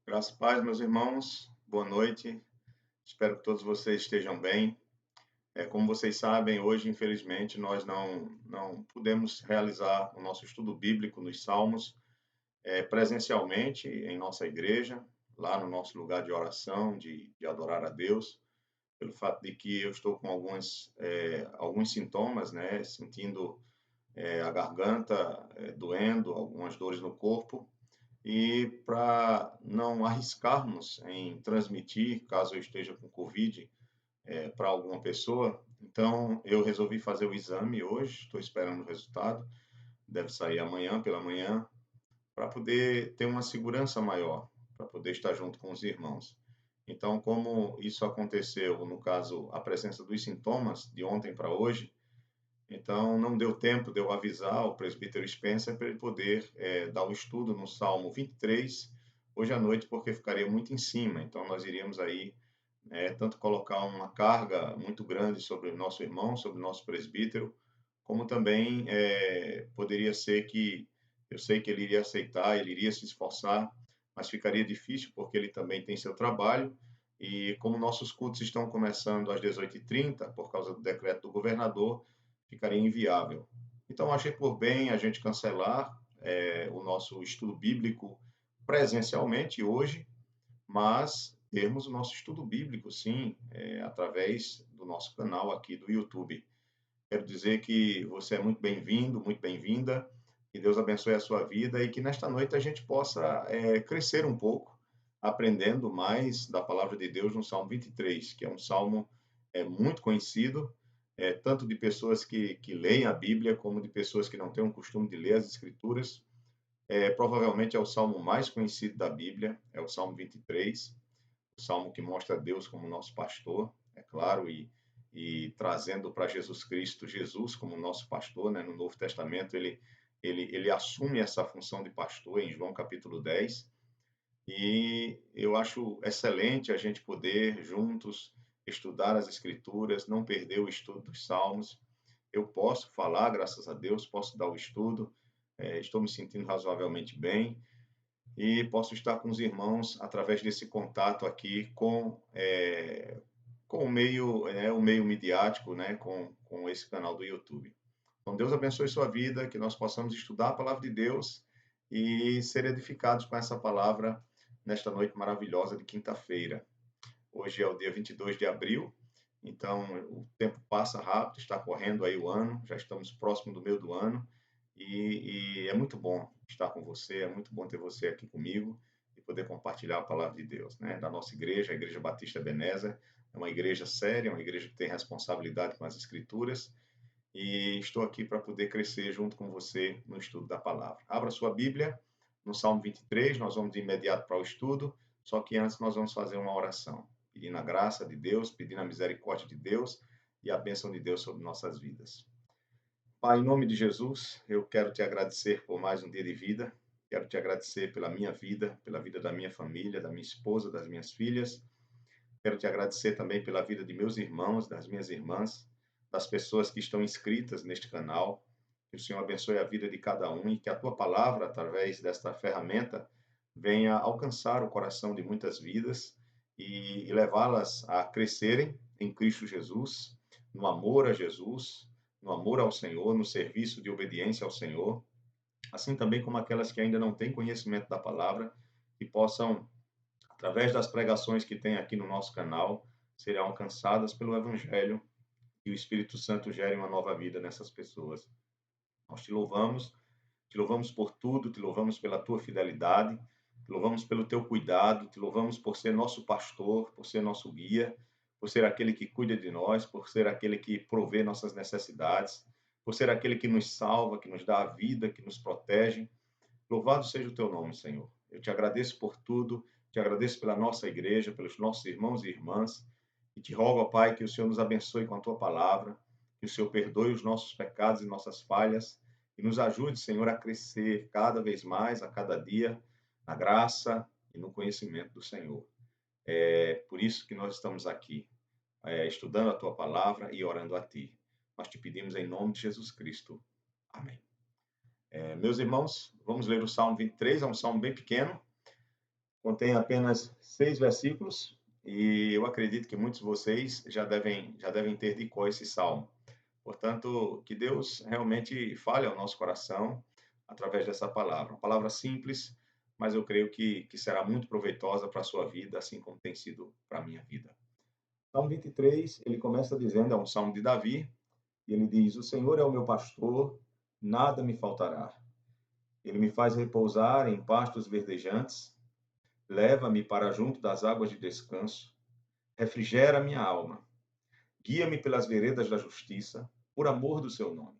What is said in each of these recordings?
Graças e paz, meus irmãos. Boa noite. Espero que todos vocês estejam bem. Como vocês sabem, hoje, infelizmente, nós não pudemos realizar o nosso estudo bíblico nos Salmos presencialmente em nossa igreja, lá no nosso lugar de oração, de adorar a Deus, pelo fato de que eu estou com alguns sintomas, né? Sentindo a garganta doendo, algumas dores no corpo. E para não arriscarmos em transmitir, caso eu esteja com Covid, para alguma pessoa, então eu resolvi fazer o exame hoje, estou esperando o resultado, deve sair amanhã pela manhã, para poder ter uma segurança maior, para poder estar junto com os irmãos. Então, como isso aconteceu, no caso, a presença dos sintomas de ontem para hoje, então, não deu tempo de eu avisar o presbítero Spencer para ele poder dar o estudo no Salmo 23 hoje à noite, porque ficaria muito em cima. Então, nós iríamos aí tanto colocar uma carga muito grande sobre o nosso irmão, sobre o nosso presbítero, como também poderia ser que eu sei que ele iria aceitar, ele iria se esforçar, mas ficaria difícil porque ele também tem seu trabalho. E como nossos cultos estão começando às 18h30, por causa do decreto do governador, ficaria inviável. Então, achei por bem a gente cancelar o nosso estudo bíblico presencialmente hoje, mas termos o nosso estudo bíblico, sim, através do nosso canal aqui do YouTube. Quero dizer que você é muito bem-vindo, muito bem-vinda, que Deus abençoe a sua vida e que nesta noite a gente possa crescer um pouco, aprendendo mais da palavra de Deus no Salmo 23, que é um salmo muito conhecido, tanto de pessoas que leem a Bíblia, como de pessoas que não têm o costume de ler as Escrituras. Provavelmente é o salmo mais conhecido da Bíblia, é o Salmo 23, o salmo que mostra Deus como nosso pastor, é claro, e trazendo para Jesus Cristo, Jesus como nosso pastor, né? No Novo Testamento ele assume essa função de pastor em João capítulo 10, e eu acho excelente a gente poder juntos estudar as Escrituras, não perder o estudo dos Salmos. Eu posso falar, graças a Deus, posso dar o estudo, estou me sentindo razoavelmente bem e posso estar com os irmãos através desse contato aqui com o meio midiático, né, com esse canal do YouTube. Então, Deus abençoe sua vida, que nós possamos estudar a palavra de Deus e ser edificados com essa palavra nesta noite maravilhosa de quinta-feira. Hoje é o dia 22 de abril, então o tempo passa rápido, está correndo aí o ano, já estamos próximo do meio do ano, e é muito bom estar com você, é muito bom ter você aqui comigo e poder compartilhar a palavra de Deus, né? Da nossa igreja, a Igreja Batista Ebenezer, é uma igreja séria, uma igreja que tem responsabilidade com as Escrituras, e estou aqui para poder crescer junto com você no estudo da palavra. Abra sua Bíblia no Salmo 23, nós vamos de imediato para o estudo, só que antes nós vamos fazer uma oração, pedindo a graça de Deus, pedindo a misericórdia de Deus e a bênção de Deus sobre nossas vidas. Pai, em nome de Jesus, eu quero te agradecer por mais um dia de vida, quero te agradecer pela minha vida, pela vida da minha família, da minha esposa, das minhas filhas, quero te agradecer também pela vida de meus irmãos, das minhas irmãs, das pessoas que estão inscritas neste canal. Que o Senhor abençoe a vida de cada um e que a tua palavra, através desta ferramenta, venha alcançar o coração de muitas vidas e levá-las a crescerem em Cristo Jesus, no amor a Jesus, no amor ao Senhor, no serviço de obediência ao Senhor, assim também como aquelas que ainda não têm conhecimento da palavra, que possam através das pregações que tem aqui no nosso canal, serão alcançadas pelo Evangelho e o Espírito Santo gere uma nova vida nessas pessoas. Nós te louvamos por tudo, te louvamos pela tua fidelidade, te louvamos pelo teu cuidado, te louvamos por ser nosso pastor, por ser nosso guia, por ser aquele que cuida de nós, por ser aquele que provê nossas necessidades, por ser aquele que nos salva, que nos dá a vida, que nos protege. Louvado seja o teu nome, Senhor. Eu te agradeço por tudo, te agradeço pela nossa igreja, pelos nossos irmãos e irmãs, e te rogo, ó Pai, que o Senhor nos abençoe com a tua palavra, que o Senhor perdoe os nossos pecados e nossas falhas, e nos ajude, Senhor, a crescer cada vez mais, a cada dia, na graça e no conhecimento do Senhor. É por isso que nós estamos aqui, estudando a tua palavra e orando a ti. Nós te pedimos em nome de Jesus Cristo. Amém. Meus irmãos, vamos ler o Salmo 23, é um salmo bem pequeno, contém apenas 6 versículos e eu acredito que muitos de vocês já devem ter de cor esse salmo. Portanto, que Deus realmente fale ao nosso coração através dessa palavra. Uma palavra simples, mas eu creio que será muito proveitosa para a sua vida, assim como tem sido para a minha vida. Salmo 23, ele começa dizendo, é um salmo de Davi, e ele diz: O Senhor é o meu pastor, nada me faltará. Ele me faz repousar em pastos verdejantes, leva-me para junto das águas de descanso, refrigera minha alma, guia-me pelas veredas da justiça, por amor do seu nome.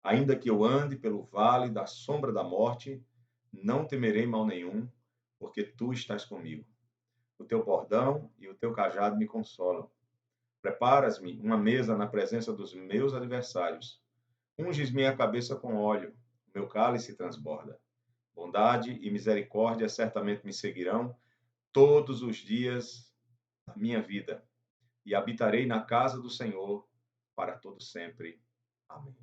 Ainda que eu ande pelo vale da sombra da morte, não temerei mal nenhum, porque tu estás comigo. O teu bordão e o teu cajado me consolam. Preparas-me uma mesa na presença dos meus adversários. Unges minha cabeça com óleo, o meu cálice transborda. Bondade e misericórdia certamente me seguirão todos os dias da minha vida, e habitarei na casa do Senhor para todo sempre. Amém.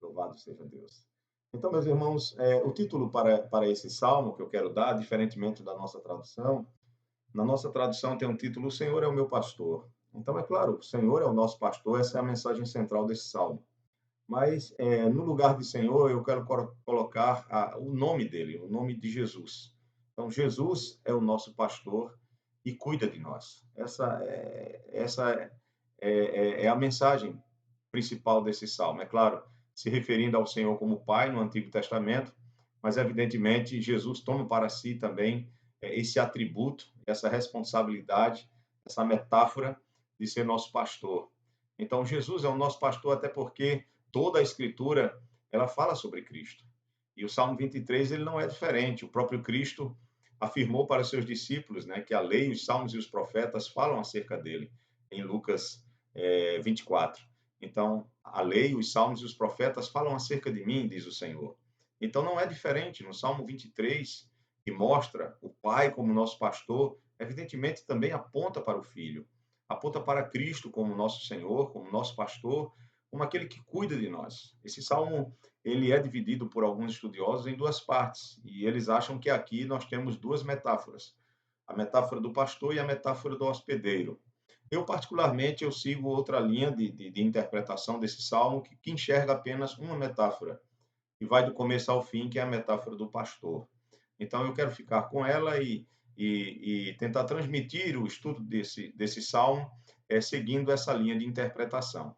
Louvado seja Deus. Então, meus irmãos, o título para esse salmo que eu quero dar, diferentemente da nossa tradução, na nossa tradução tem um título: O Senhor é o meu pastor. Então, é claro, o Senhor é o nosso pastor, essa é a mensagem central desse salmo. Mas, no lugar de Senhor, eu quero colocar o nome dele, o nome de Jesus. Então, Jesus é o nosso pastor e cuida de nós. Essa é a mensagem principal desse salmo. É claro, se referindo ao Senhor como Pai no Antigo Testamento, mas, evidentemente, Jesus toma para si também esse atributo, essa responsabilidade, essa metáfora de ser nosso pastor. Então, Jesus é o nosso pastor até porque toda a Escritura ela fala sobre Cristo. E o Salmo 23 ele não é diferente. O próprio Cristo afirmou para os seus discípulos, né, que a lei, os salmos e os profetas falam acerca dele, em Lucas 24. Então, a lei, os salmos e os profetas falam acerca de mim, diz o Senhor. Então, não é diferente. No Salmo 23, que mostra o Pai como nosso pastor, evidentemente também aponta para o Filho. Aponta para Cristo como nosso Senhor, como nosso pastor, como aquele que cuida de nós. Esse salmo ele é dividido por alguns estudiosos em duas partes, e eles acham que aqui nós temos duas metáforas, a metáfora do pastor e a metáfora do hospedeiro. Eu, particularmente, eu sigo outra linha de interpretação desse salmo que enxerga apenas uma metáfora, e vai do começo ao fim, que é a metáfora do pastor. Então, eu quero ficar com ela e tentar transmitir o estudo desse salmo, seguindo essa linha de interpretação.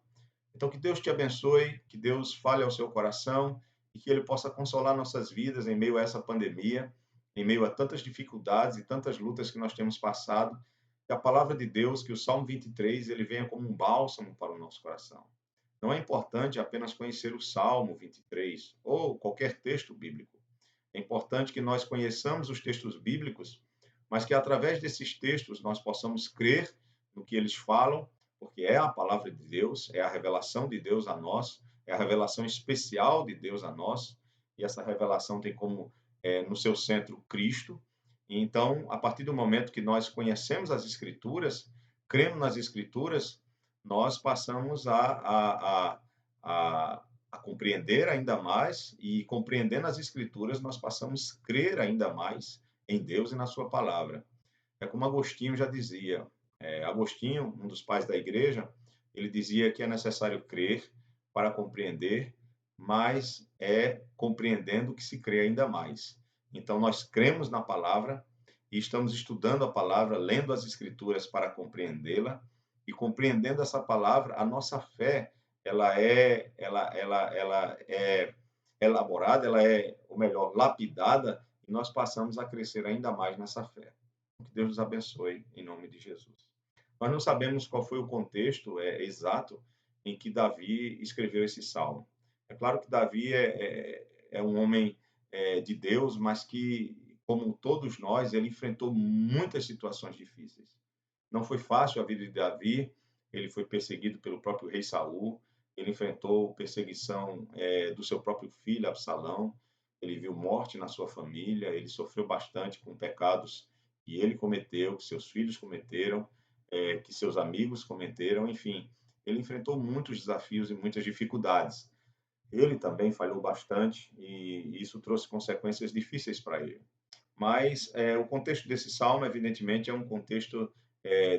Então, que Deus te abençoe, que Deus fale ao seu coração e que Ele possa consolar nossas vidas em meio a essa pandemia, em meio a tantas dificuldades e tantas lutas que nós temos passado. Que a palavra de Deus, que o Salmo 23, ele venha como um bálsamo para o nosso coração. Não é importante apenas conhecer o Salmo 23 ou qualquer texto bíblico. É importante que nós conheçamos os textos bíblicos, mas que através desses textos nós possamos crer no que eles falam, porque é a palavra de Deus, é a revelação de Deus a nós, é a revelação especial de Deus a nós, e essa revelação tem como no seu centro Cristo. E então, a partir do momento que nós conhecemos as Escrituras, cremos nas Escrituras, nós passamos a compreender ainda mais, e compreendendo as Escrituras, nós passamos a crer ainda mais em Deus e na Sua palavra. É como Agostinho já dizia. Agostinho, um dos pais da igreja, ele dizia que é necessário crer para compreender, mas é compreendendo que se crê ainda mais. Então, nós cremos na palavra e estamos estudando a palavra, lendo as Escrituras para compreendê-la, e compreendendo essa palavra, a nossa fé ela é elaborada, ela é, ou melhor, lapidada, e nós passamos a crescer ainda mais nessa fé. Que Deus nos abençoe, em nome de Jesus. Nós não sabemos qual foi o contexto exato em que Davi escreveu esse salmo. É claro que Davi é um homem de Deus, mas que, como todos nós, ele enfrentou muitas situações difíceis. Não foi fácil a vida de Davi, ele foi perseguido pelo próprio rei Saul, ele enfrentou perseguição do seu próprio filho, Absalão, ele viu morte na sua família, ele sofreu bastante com pecados que ele cometeu, que seus filhos cometeram, que seus amigos cometeram, enfim, ele enfrentou muitos desafios e muitas dificuldades. Ele também falhou bastante e isso trouxe consequências difíceis para ele. Mas o contexto desse salmo, evidentemente, é um contexto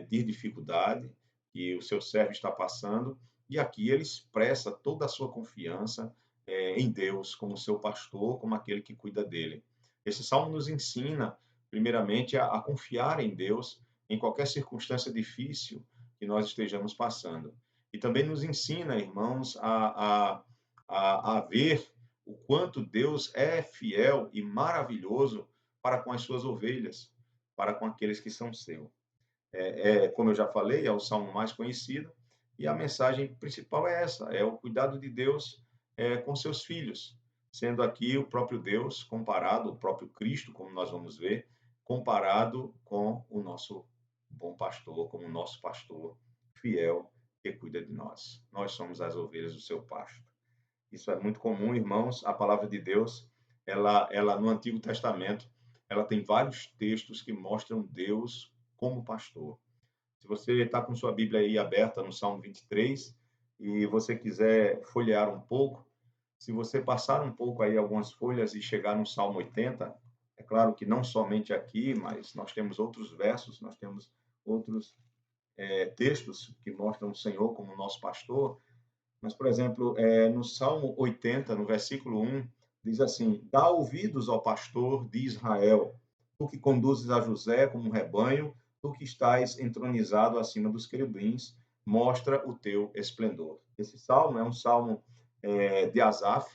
de dificuldade que o seu servo está passando, e aqui ele expressa toda a sua confiança em Deus, como seu pastor, como aquele que cuida dele. Esse salmo nos ensina, primeiramente, a confiar em Deus em qualquer circunstância difícil que nós estejamos passando. E também nos ensina, irmãos, a ver o quanto Deus é fiel e maravilhoso para com as suas ovelhas, para com aqueles que são seus. Como eu já falei, é o salmo mais conhecido, e a mensagem principal é essa: é o cuidado de Deus com seus filhos, sendo aqui o próprio Deus comparado, o próprio Cristo, como nós vamos ver, comparado com o nosso bom pastor, como o nosso pastor fiel que cuida de nós. Nós somos as ovelhas do seu pasto. Isso é muito comum, irmãos. A palavra de Deus, ela no Antigo Testamento, ela tem vários textos que mostram Deus como pastor. Se você está com sua Bíblia aí aberta no Salmo 23 e você quiser folhear um pouco, se você passar um pouco aí algumas folhas e chegar no Salmo 80, é claro que não somente aqui, mas nós temos outros versos, nós temos outros textos que mostram o Senhor como nosso pastor. Mas, por exemplo, no Salmo 80, no versículo 1, diz assim: Dá ouvidos ao pastor de Israel, tu que conduzes a José como um rebanho, tu que estás entronizado acima dos querubins, mostra o teu esplendor. Esse salmo é um salmo de Asaf,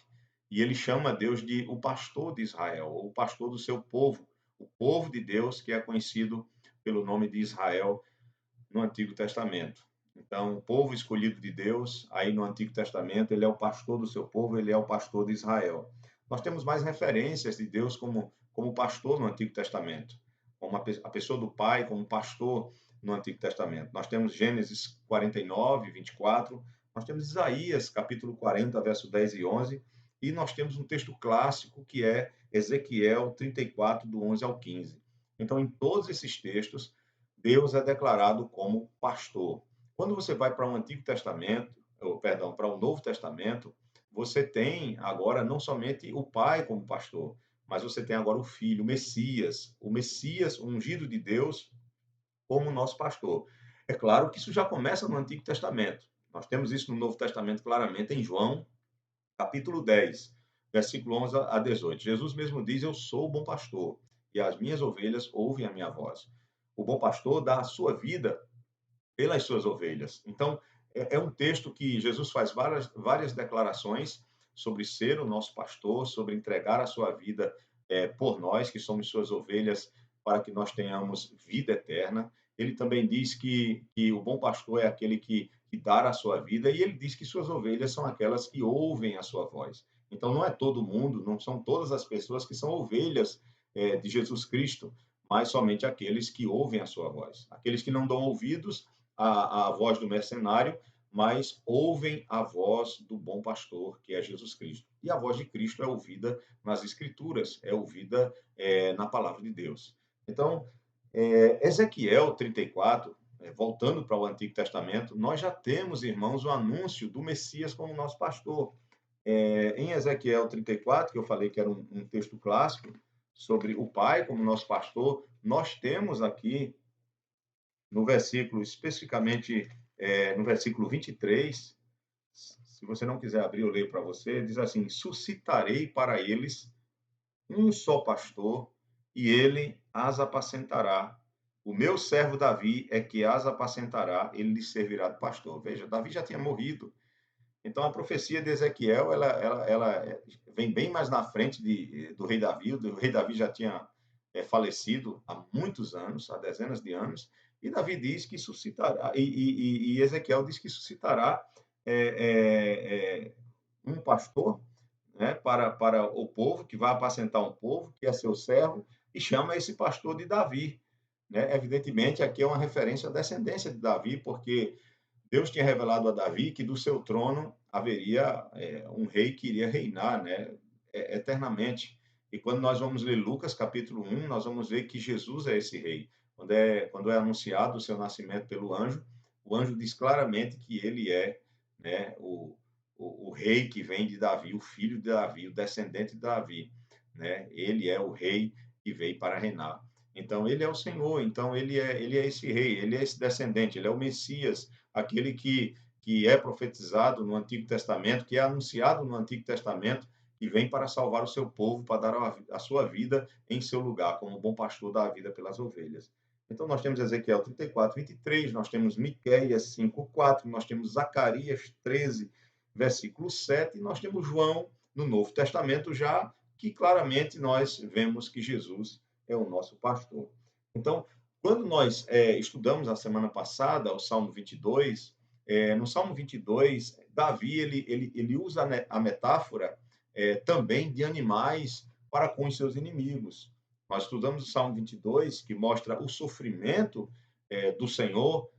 e ele chama Deus de o pastor de Israel, ou o pastor do seu povo, o povo de Deus, que é conhecido pelo nome de Israel no Antigo Testamento. Então, o povo escolhido de Deus, aí no Antigo Testamento, ele é o pastor do seu povo, ele é o pastor de Israel. Nós temos mais referências de Deus como pastor no Antigo Testamento, como a pessoa do Pai como pastor no Antigo Testamento. Nós temos Gênesis 49, 24, nós temos Isaías, capítulo 40, verso 10 e 11, e nós temos um texto clássico que é Ezequiel 34, do 11 ao 15. Então, em todos esses textos, Deus é declarado como pastor. Quando você vai para o Antigo Testamento, ou, perdão, para o Novo Testamento, você tem agora não somente o Pai como pastor, mas você tem agora o Messias, o ungido de Deus, como nosso pastor. É claro que isso já começa no Antigo Testamento. Nós temos isso no Novo Testamento claramente em João, capítulo 10, versículo 11 a 18. Jesus mesmo diz: Eu sou o bom pastor, e as minhas ovelhas ouvem a minha voz. O bom pastor dá a sua vida pelas suas ovelhas. Então, é um texto que Jesus faz várias declarações sobre ser o nosso pastor, sobre entregar a sua vida por nós, que somos suas ovelhas, para que nós tenhamos vida eterna. Ele também diz que o bom pastor é aquele que dá a sua vida, e ele diz que suas ovelhas são aquelas que ouvem a sua voz. Então, não é todo mundo, não são todas as pessoas que são ovelhas de Jesus Cristo, mas somente aqueles que ouvem a sua voz. Aqueles que não dão ouvidos a voz do mercenário, mas ouvem a voz do bom pastor, que é Jesus Cristo. E a voz de Cristo é ouvida nas Escrituras, é ouvida na palavra de Deus. Então, Ezequiel 34, voltando para o Antigo Testamento, nós já temos, irmãos, o anúncio do Messias como nosso pastor. Em Ezequiel 34, que eu falei que era um texto clássico, sobre o Pai como nosso pastor, nós temos aqui no versículo, especificamente no versículo 23, se você não quiser abrir, eu leio para você, diz assim: Suscitarei para eles um só pastor, e ele as apacentará. O meu servo Davi é que as apacentará, ele lhes servirá de pastor. Veja, Davi já tinha morrido. Então, a profecia de Ezequiel, ela vem bem mais na frente do rei Davi. O rei Davi já tinha falecido há muitos anos, há dezenas de anos, e Davi diz que suscitará, e Ezequiel diz que suscitará um pastor, né, para o povo, que vai apacentar um povo, que é seu servo, e chama esse pastor de Davi. Né? Evidentemente, aqui é uma referência à descendência de Davi, porque Deus tinha revelado a Davi que do seu trono haveria um rei que iria reinar, né, eternamente. E quando nós vamos ler Lucas capítulo 1, nós vamos ver que Jesus é esse rei. Quando é anunciado o seu nascimento pelo anjo, o anjo diz claramente que ele é, né, o rei que vem de Davi, o filho de Davi, o descendente de Davi. Né? Ele é o rei que veio para reinar. Então, ele é o Senhor, então ele é esse rei, ele é esse descendente, ele é o Messias, aquele que é profetizado no Antigo Testamento, que é anunciado no Antigo Testamento, e vem para salvar o seu povo, para dar a sua vida em seu lugar, como bom pastor dá a vida pelas ovelhas. Então, nós temos Ezequiel 34:23, nós temos Miqueias 5:4, nós temos Zacarias 13, versículo 7, e nós temos João no Novo Testamento já, que claramente nós vemos que Jesus é o nosso pastor. Então, quando nós estudamos a semana passada o Salmo 22, no Salmo 22, Davi ele usa a metáfora também de animais para com os seus inimigos. Nós estudamos o Salmo 22, que mostra o sofrimento do Senhor.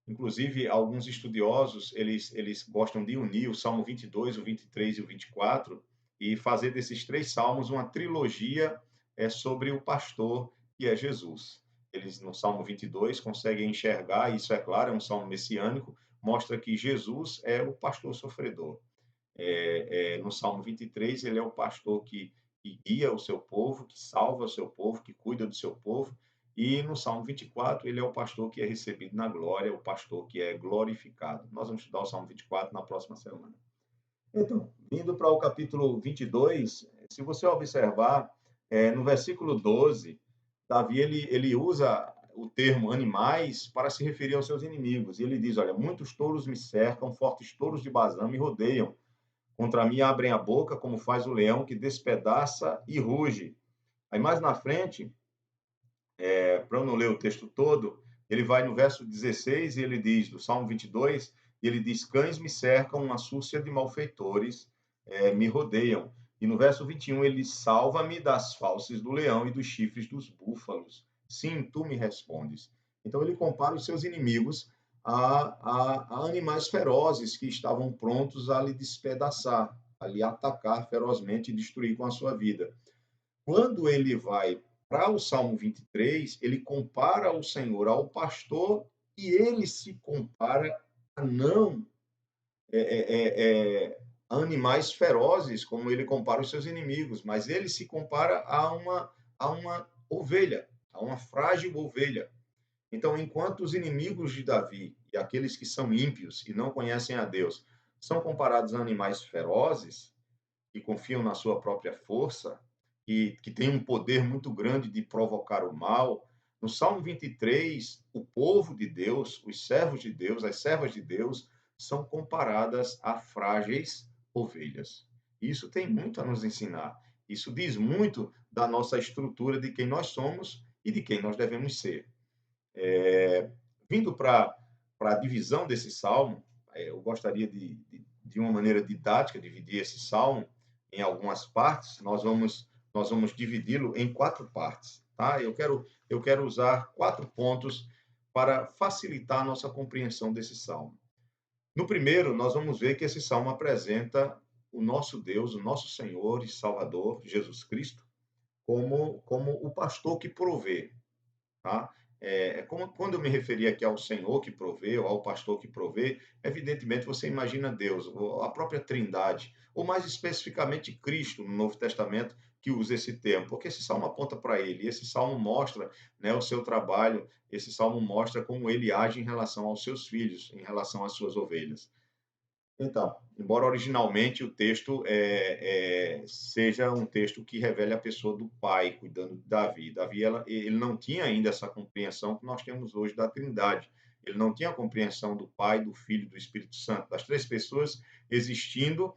Inclusive, alguns estudiosos eles gostam de unir o Salmo 22, o 23 e o 24 e fazer desses três salmos uma trilogia sobre o pastor que é Jesus. Eles, no Salmo 22, conseguem enxergar, isso é claro, é um salmo messiânico, mostra que Jesus é o pastor sofredor. No Salmo 23, ele é o pastor que guia o seu povo, que salva o seu povo, que cuida do seu povo. E no Salmo 24, ele é o pastor que é recebido na glória, o pastor que é glorificado. Nós vamos estudar o Salmo 24 na próxima semana. Então, indo para o capítulo 22, se você observar, no versículo 12, Davi ele usa o termo animais para se referir aos seus inimigos. E ele diz: olha, muitos touros me cercam, fortes touros de Bazã me rodeiam. Contra mim abrem a boca, como faz o leão que despedaça e ruge. Aí mais na frente, para eu não ler o texto todo, ele vai no verso 16 e ele diz, do Salmo 22, e ele diz: cães me cercam, uma súcia de malfeitores me rodeiam. E no verso 21 ele diz: salva-me das fauces do leão e dos chifres dos búfalos. Sim, tu me respondes. Então ele compara os seus inimigos a animais ferozes que estavam prontos a lhe despedaçar, a lhe atacar ferozmente e destruir com a sua vida. Quando ele vai para o Salmo 23, ele compara o Senhor ao pastor e ele se compara a não é, a animais ferozes, como ele compara os seus inimigos, mas ele se compara a uma ovelha, a uma frágil ovelha. Então, enquanto os inimigos de Davi e aqueles que são ímpios e não conhecem a Deus são comparados a animais ferozes, que confiam na sua própria força, que têm um poder muito grande de provocar o mal, no Salmo 23, o povo de Deus, os servos de Deus, as servas de Deus, são comparadas a frágeis ovelhas. Isso tem muito a nos ensinar. Isso diz muito da nossa estrutura, de quem nós somos e de quem nós devemos ser. Vindo para a divisão desse salmo, eu gostaria de uma maneira didática, dividir esse salmo em algumas partes. Nós vamos dividi-lo em 4 partes. Tá? Eu quero usar 4 pontos para facilitar a nossa compreensão desse salmo. No primeiro, nós vamos ver que esse salmo apresenta o nosso Deus, o nosso Senhor e Salvador, Jesus Cristo, como o pastor que provê. Tá? Quando eu me referi aqui ao Senhor que provê, ou ao pastor que provê, evidentemente você imagina Deus, a própria Trindade, ou mais especificamente Cristo no Novo Testamento, que usa esse termo, porque esse salmo aponta para ele, e esse salmo mostra, né, o seu trabalho, esse salmo mostra como ele age em relação aos seus filhos, em relação às suas ovelhas. Então, embora originalmente o texto seja um texto que revele a pessoa do pai cuidando de Davi. Davi ele não tinha ainda essa compreensão que nós temos hoje da Trindade. Ele não tinha a compreensão do Pai, do Filho e do Espírito Santo, das três pessoas existindo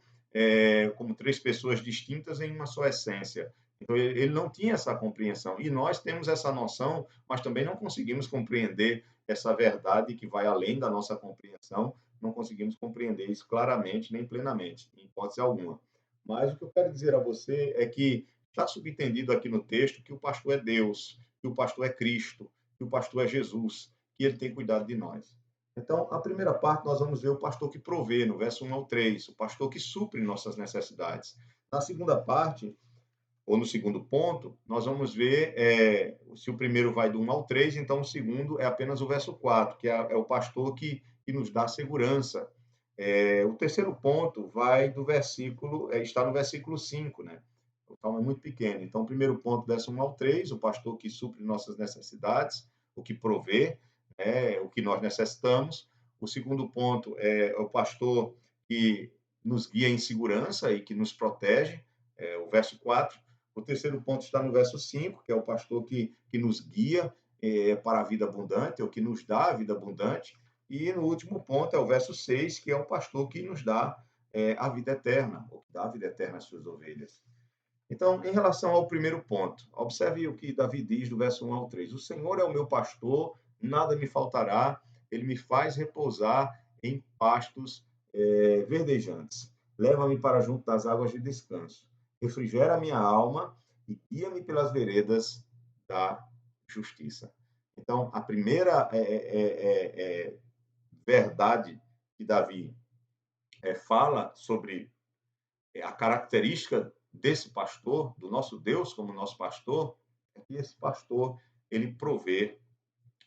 como três pessoas distintas em uma só essência. Então, ele não tinha essa compreensão. E nós temos essa noção, mas também não conseguimos compreender essa verdade que vai além da nossa compreensão, não conseguimos compreender isso claramente nem plenamente, em hipótese alguma. Mas o que eu quero dizer a você é que está subentendido aqui no texto que o pastor é Deus, que o pastor é Cristo, que o pastor é Jesus, que ele tem cuidado de nós. Então, a primeira parte nós vamos ver o pastor que provê, no verso 1 ao 3, o pastor que supre nossas necessidades. Na segunda parte, ou no segundo ponto, nós vamos ver se o primeiro vai do 1 ao 3, então o segundo é apenas o verso 4, que é o pastor que nos dá segurança. O terceiro ponto vai do versículo, está no versículo 5, né? O salmo é muito pequeno. Então, o primeiro ponto, verso 1 ao 3, o pastor que supre nossas necessidades, o que provê, o que nós necessitamos. O segundo ponto é o pastor que nos guia em segurança e que nos protege, o verso 4. O terceiro ponto está no verso 5, que é o pastor que nos guia para a vida abundante, ou que nos dá a vida abundante. E no último ponto é o verso 6, que é o pastor que nos dá a vida eterna, ou que dá a vida eterna às suas ovelhas. Então, em relação ao primeiro ponto, observe o que Davi diz do verso 1 ao 3. O Senhor é o meu pastor, nada me faltará, ele me faz repousar em pastos verdejantes. Leva-me para junto das águas de descanso. Refrigera a minha alma e guia-me pelas veredas da justiça. Então, a primeira verdade que Davi fala sobre a característica desse pastor, do nosso Deus como nosso pastor, é que esse pastor, ele provê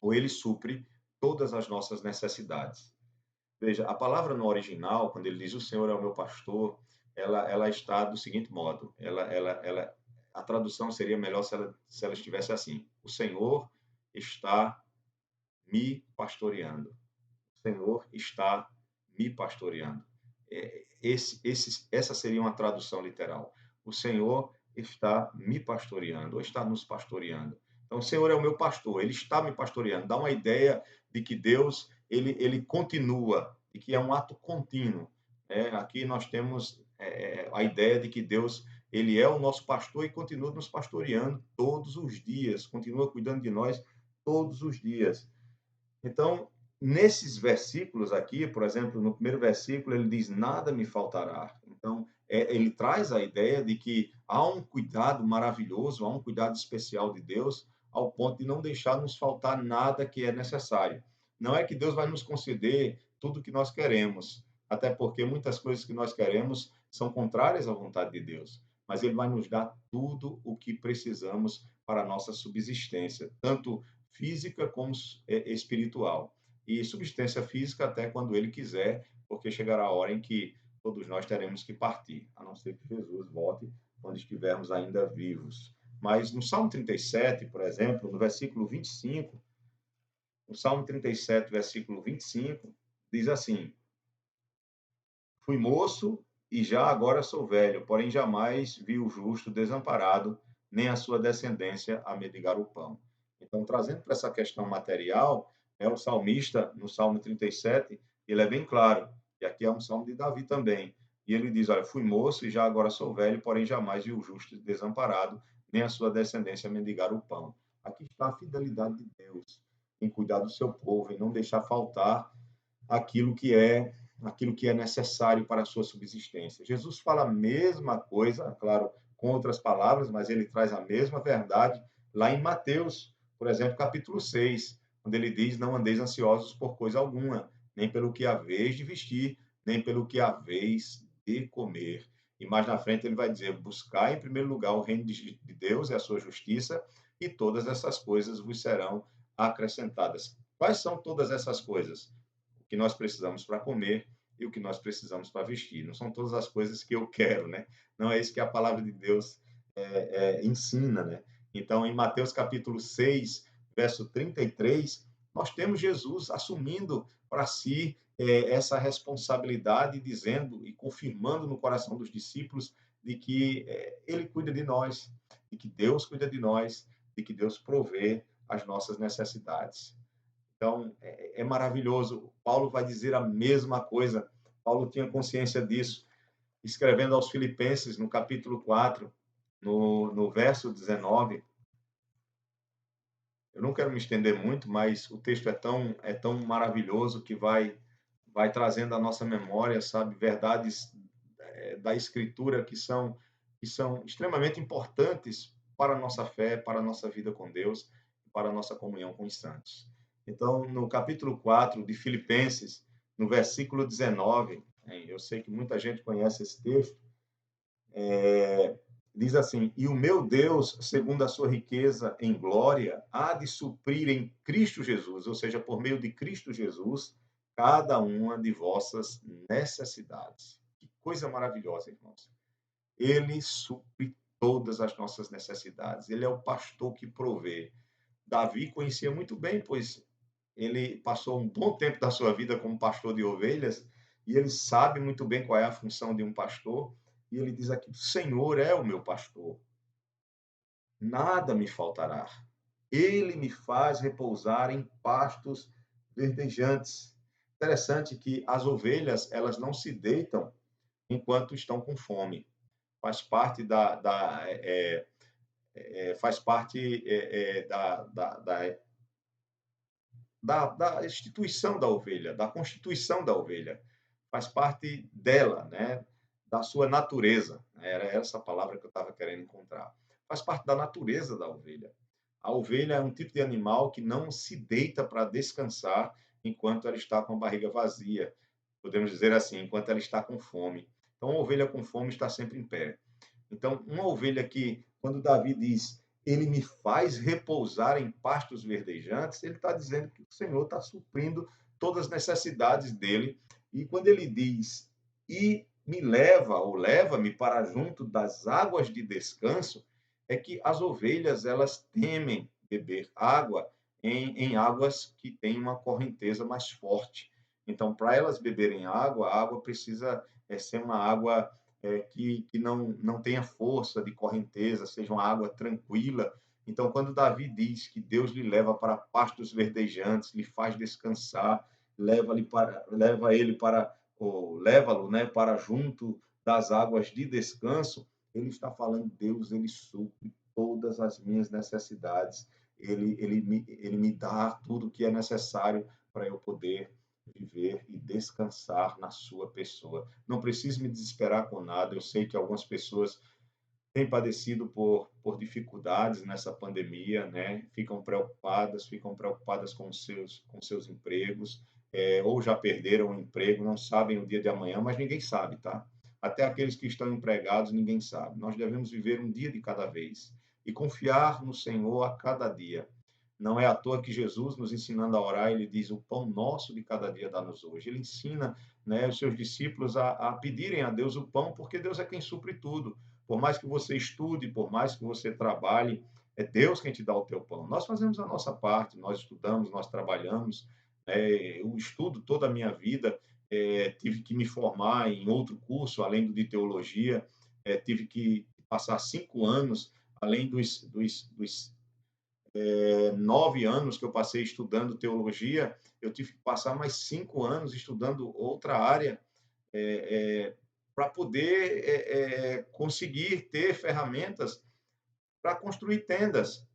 ou ele supre todas as nossas necessidades. Veja, a palavra no original, quando ele diz o Senhor é o meu pastor, ela está do seguinte modo, a tradução seria melhor se ela estivesse assim, o Senhor está me pastoreando. O Senhor está me pastoreando. Essa seria uma tradução literal. O Senhor está me pastoreando, ou está nos pastoreando. Então, o Senhor é o meu pastor, ele está me pastoreando. Dá uma ideia de que Deus, ele continua, e que é um ato contínuo. Aqui nós temos a ideia de que Deus, ele é o nosso pastor e continua nos pastoreando todos os dias, continua cuidando de nós todos os dias. Então, nesses versículos aqui, por exemplo, no primeiro versículo, ele diz: Nada me faltará. Então, ele traz a ideia de que há um cuidado maravilhoso, há um cuidado especial de Deus, ao ponto de não deixar nos faltar nada que é necessário. Não é que Deus vai nos conceder tudo o que nós queremos, até porque muitas coisas que nós queremos são contrárias à vontade de Deus, mas Ele vai nos dar tudo o que precisamos para a nossa subsistência, tanto física como espiritual. E subsistência física até quando ele quiser, porque chegará a hora em que todos nós teremos que partir, a não ser que Jesus volte quando estivermos ainda vivos. Mas no Salmo 37, por exemplo, no versículo 25, o Salmo 37, versículo 25, diz assim: Fui moço e já agora sou velho, porém jamais vi o justo desamparado, nem a sua descendência a mendigar o pão. Então, trazendo para essa questão material, o salmista, no Salmo 37, ele é bem claro, e aqui é um salmo de Davi também, e ele diz, olha, fui moço e já agora sou velho, porém jamais vi o justo desamparado, nem a sua descendência a mendigar o pão. Aqui está a fidelidade de Deus em cuidar do seu povo, em não deixar faltar aquilo que é necessário para a sua subsistência. Jesus fala a mesma coisa, claro, com outras palavras, mas ele traz a mesma verdade lá em Mateus, por exemplo, capítulo 6, quando ele diz: Não andeis ansiosos por coisa alguma, nem pelo que haveis de vestir, nem pelo que haveis de comer. E mais na frente ele vai dizer: Buscai em primeiro lugar o reino de Deus e a sua justiça, e todas essas coisas vos serão acrescentadas. Quais são todas essas coisas? Que nós precisamos para comer e o que nós precisamos para vestir. Não são todas as coisas que eu quero, né? Não é isso que a palavra de Deus ensina, né? Então, em Mateus capítulo 6, verso 33, nós temos Jesus assumindo para si essa responsabilidade, dizendo e confirmando no coração dos discípulos de que ele cuida de nós, de que Deus cuida de nós, de que Deus provê as nossas necessidades. Então, é maravilhoso. Paulo vai dizer a mesma coisa. Paulo tinha consciência disso, escrevendo aos Filipenses, no capítulo 4, no verso 19. Eu não quero me estender muito, mas o texto é tão maravilhoso que vai trazendo à nossa memória, sabe, verdades da Escritura que são extremamente importantes para a nossa fé, para a nossa vida com Deus, para a nossa comunhão com os santos. Então, no capítulo 4 de Filipenses, no versículo 19, eu sei que muita gente conhece esse texto, diz assim: E o meu Deus, segundo a sua riqueza em glória, há de suprir em Cristo Jesus, ou seja, por meio de Cristo Jesus, cada uma de vossas necessidades. Que coisa maravilhosa, irmãos. Ele supre todas as nossas necessidades. Ele é o pastor que provê. Davi conhecia muito bem, pois ele passou um bom tempo da sua vida como pastor de ovelhas, e ele sabe muito bem qual é a função de um pastor, e ele diz aqui: o Senhor é o meu pastor, nada me faltará. Ele me faz repousar em pastos verdejantes. Interessante que as ovelhas, elas não se deitam enquanto estão com fome. Faz parte faz parte da instituição da ovelha, da constituição da ovelha. Faz parte dela, né? Da sua natureza. Era essa a palavra que eu estava querendo encontrar. Faz parte da natureza da ovelha. A ovelha é um tipo de animal que não se deita para descansar enquanto ela está com a barriga vazia. Podemos dizer assim, enquanto ela está com fome. Então, a ovelha com fome está sempre em pé. Então, uma ovelha que, quando Davi diz, ele me faz repousar em pastos verdejantes, ele está dizendo que o Senhor está suprindo todas as necessidades dele. E quando ele diz, e me leva, ou leva-me para junto das águas de descanso, é que as ovelhas, elas temem beber água em águas que têm uma correnteza mais forte. Então, para elas beberem água, a água precisa ser uma água que não tenha força de correnteza, seja uma água tranquila. Então, quando Davi diz que Deus lhe leva para pastos verdejantes, lhe faz descansar, leva ele para, ou leva-lo, né, para junto das águas de descanso, ele está falando, Deus, ele supre todas as minhas necessidades, ele me dá tudo o que é necessário para eu poder viver e descansar na sua pessoa. Não preciso me desesperar com nada. Eu sei que algumas pessoas têm padecido por dificuldades nessa pandemia, né? Ficam preocupadas com seus empregos, ou já perderam o emprego, não sabem o dia de amanhã, mas ninguém sabe, tá? Até aqueles que estão empregados, ninguém sabe. Nós devemos viver um dia de cada vez e confiar no Senhor a cada dia. Não é à toa que Jesus, nos ensinando a orar, ele diz: o pão nosso de cada dia dá-nos hoje. Ele ensina, né, os seus discípulos a pedirem a Deus o pão, porque Deus é quem supre tudo. Por mais que você estude, por mais que você trabalhe, é Deus quem te dá o teu pão. Nós fazemos a nossa parte, nós estudamos, nós trabalhamos. Eu estudo toda a minha vida, tive que me formar em outro curso, além do de teologia, tive que passar 5 anos, além dos 9 anos que eu passei estudando teologia, eu tive que passar mais 5 anos estudando outra área para poder conseguir ter ferramentas para construir tendas.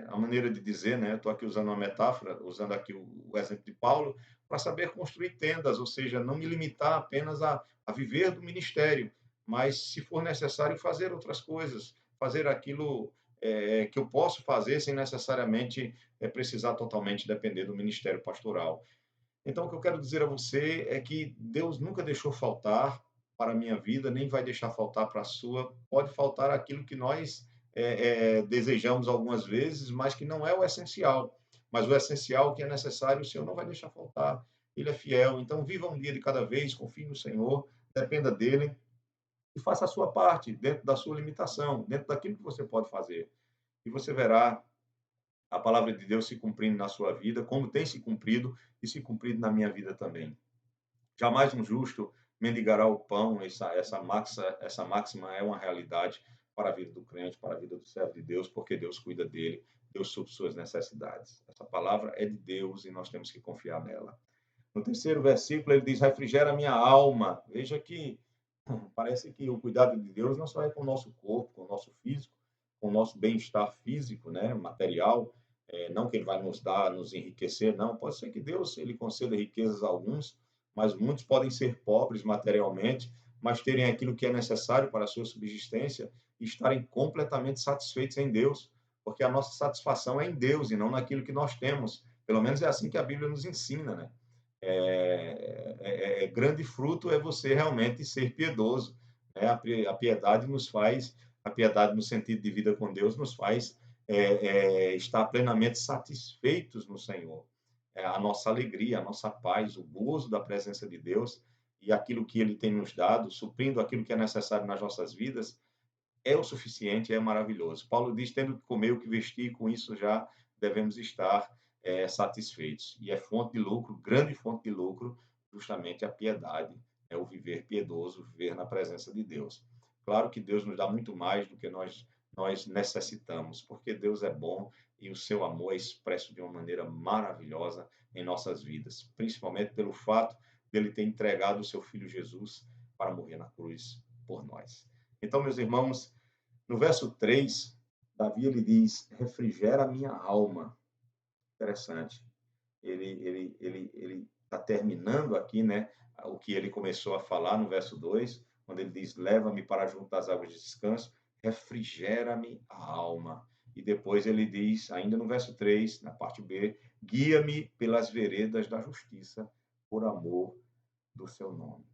A maneira de dizer, né? Estou aqui usando uma metáfora, usando aqui o exemplo de Paulo, para saber construir tendas, ou seja, não me limitar apenas a viver do ministério, mas, se for necessário, fazer outras coisas, fazer aquilo que eu posso fazer sem necessariamente precisar totalmente depender do ministério pastoral. Então, o que eu quero dizer a você é que Deus nunca deixou faltar para a minha vida, nem vai deixar faltar para a sua. Pode faltar aquilo que nós desejamos algumas vezes, mas que não é o essencial. Mas o essencial, que é necessário, o Senhor não vai deixar faltar. Ele é fiel. Então, viva um dia de cada vez, confie no Senhor, dependa dele e faça a sua parte dentro da sua limitação, dentro daquilo que você pode fazer. E você verá a palavra de Deus se cumprindo na sua vida, como tem se cumprido e se cumprido na minha vida também. Jamais um justo mendigará o pão, essa máxima é uma realidade para a vida do crente, para a vida do servo de Deus, porque Deus cuida dele, Deus supre suas necessidades. Essa palavra é de Deus e nós temos que confiar nela. No terceiro versículo, ele diz: refrigera minha alma. Veja que parece que o cuidado de Deus não só é com o nosso corpo, com o nosso físico, com o nosso bem-estar físico, né, material, não que ele vai nos dar, nos enriquecer, não. Pode ser que Deus ele conceda riquezas a alguns, mas muitos podem ser pobres materialmente, mas terem aquilo que é necessário para a sua subsistência e estarem completamente satisfeitos em Deus, porque a nossa satisfação é em Deus e não naquilo que nós temos. Pelo menos é assim que a Bíblia nos ensina, né? Grande fruto é você realmente ser piedoso, né? A piedade nos faz, a piedade no sentido de vida com Deus nos faz estar plenamente satisfeitos no Senhor. A nossa alegria, a nossa paz, o gozo da presença de Deus e aquilo que Ele tem nos dado, suprindo aquilo que é necessário nas nossas vidas, é o suficiente, é maravilhoso. Paulo diz, tendo que comer o que vestir, com isso já devemos estar satisfeitos. E é fonte de lucro, grande fonte de lucro, justamente a piedade, é o viver piedoso, viver na presença de Deus. Claro que Deus nos dá muito mais do que nós necessitamos, porque Deus é bom e o seu amor é expresso de uma maneira maravilhosa em nossas vidas, principalmente pelo fato de ele ter entregado o seu filho Jesus para morrer na cruz por nós. Então, meus irmãos, no verso 3, Davi ele diz: refrigera a minha alma. Interessante. Ele está terminando aqui, né, o que ele começou a falar no verso 2, quando ele diz: leva-me para junto das águas de descanso, refrigera-me a alma. E depois ele diz, ainda no verso 3, na parte B, guia-me pelas veredas da justiça, por amor do seu nome.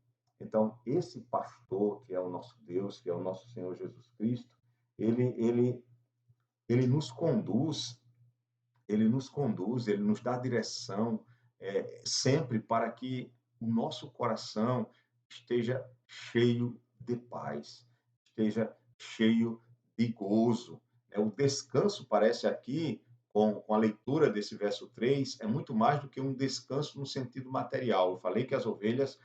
Então, esse pastor, que é o nosso Deus, que é o nosso Senhor Jesus Cristo, ele, ele, ele nos conduz, ele nos dá direção sempre para que o nosso coração esteja cheio de paz, esteja cheio de gozo. O descanso parece aqui, com a leitura desse verso 3, é muito mais do que um descanso no sentido material. Eu falei que as ovelhas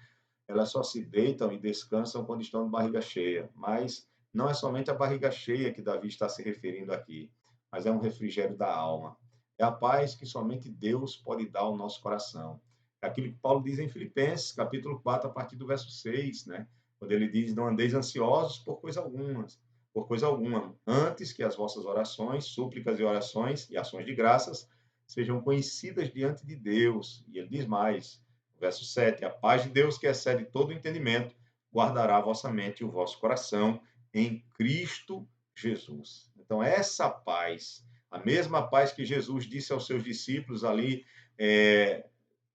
elas só se deitam e descansam quando estão de barriga cheia. Mas não é somente a barriga cheia que Davi está se referindo aqui, mas é um refrigério da alma. É a paz que somente Deus pode dar ao nosso coração. É aquilo que Paulo diz em Filipenses, capítulo 4, a partir do verso 6, né? Quando ele diz: não andeis ansiosos por coisa alguma, antes que as vossas orações, súplicas e orações e ações de graças sejam conhecidas diante de Deus. E ele diz mais: verso 7, a paz de Deus, que excede todo entendimento, guardará a vossa mente e o vosso coração em Cristo Jesus. Então, essa paz, a mesma paz que Jesus disse aos seus discípulos ali,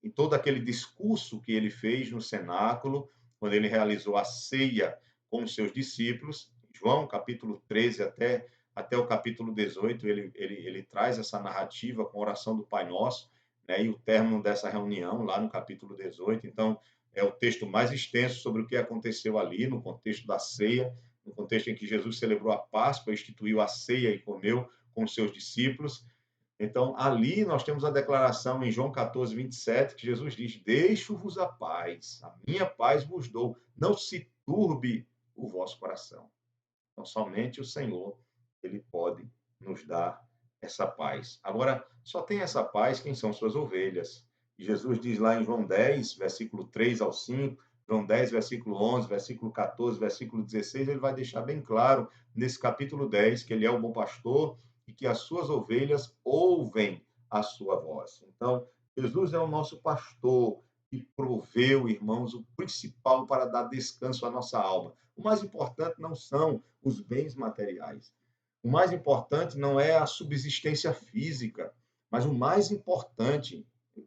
em todo aquele discurso que ele fez no cenáculo, quando ele realizou a ceia com os seus discípulos, João, capítulo 13 até o capítulo 18, ele traz essa narrativa com a oração do Pai Nosso, né, e o término dessa reunião, lá no capítulo 18. Então, é o texto mais extenso sobre o que aconteceu ali, no contexto da ceia, no contexto em que Jesus celebrou a Páscoa, instituiu a ceia e comeu com os seus discípulos. Então, ali nós temos a declaração em João 14, 27, que Jesus diz: deixo-vos a paz, a minha paz vos dou, não se turbe o vosso coração. Então, somente o Senhor, ele pode nos dar essa paz. Agora, só tem essa paz quem são suas ovelhas. E Jesus diz lá em João 10, versículo 3 ao 5, João 10, versículo 11, versículo 14, versículo 16, ele vai deixar bem claro nesse capítulo 10 que ele é o bom pastor e que as suas ovelhas ouvem a sua voz. Então, Jesus é o nosso pastor que proveu, irmãos, o principal para dar descanso à nossa alma. O mais importante não são os bens materiais. O mais importante não é a subsistência física, mas o mais importante,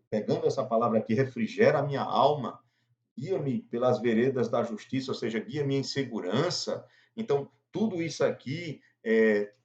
pegando essa palavra aqui, refrigera a minha alma, guia-me pelas veredas da justiça, ou seja, guia-me em segurança. Então, tudo isso aqui,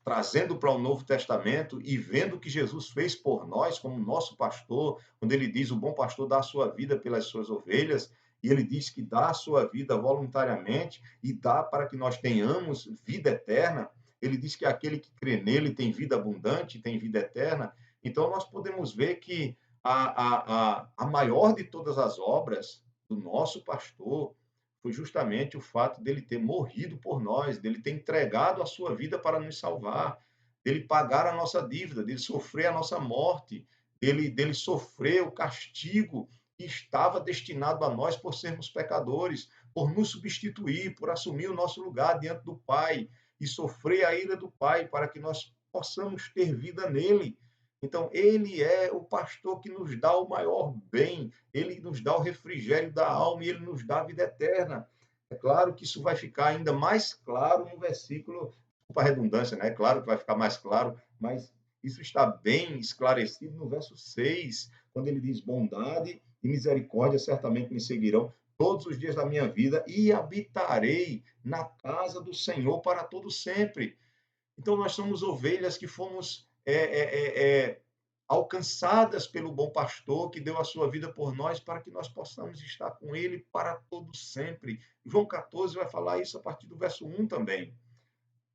trazendo para o Novo Testamento e vendo o que Jesus fez por nós, como nosso pastor, quando ele diz: o bom pastor dá a sua vida pelas suas ovelhas, e ele diz que dá a sua vida voluntariamente e dá para que nós tenhamos vida eterna. Ele diz que aquele que crê nele tem vida abundante, tem vida eterna. Então, nós podemos ver que a maior de todas as obras do nosso pastor foi justamente o fato dele ter morrido por nós, dele ter entregado a sua vida para nos salvar, dele pagar a nossa dívida, dele sofrer a nossa morte, dele sofrer o castigo que estava destinado a nós por sermos pecadores, por nos substituir, por assumir o nosso lugar diante do Pai e sofrer a ira do Pai para que nós possamos ter vida nele. Então, ele é o pastor que nos dá o maior bem, ele nos dá o refrigério da alma e ele nos dá a vida eterna. É claro que isso vai ficar ainda mais claro no versículo, desculpa a redundância, né? É claro que vai ficar mais claro, mas isso está bem esclarecido no verso 6, quando ele diz: bondade e misericórdia certamente me seguirão todos os dias da minha vida e habitarei na casa do Senhor para todo sempre. Então, nós somos ovelhas que fomos alcançadas pelo bom pastor que deu a sua vida por nós para que nós possamos estar com ele para todo sempre. João 14 vai falar isso a partir do verso 1 também.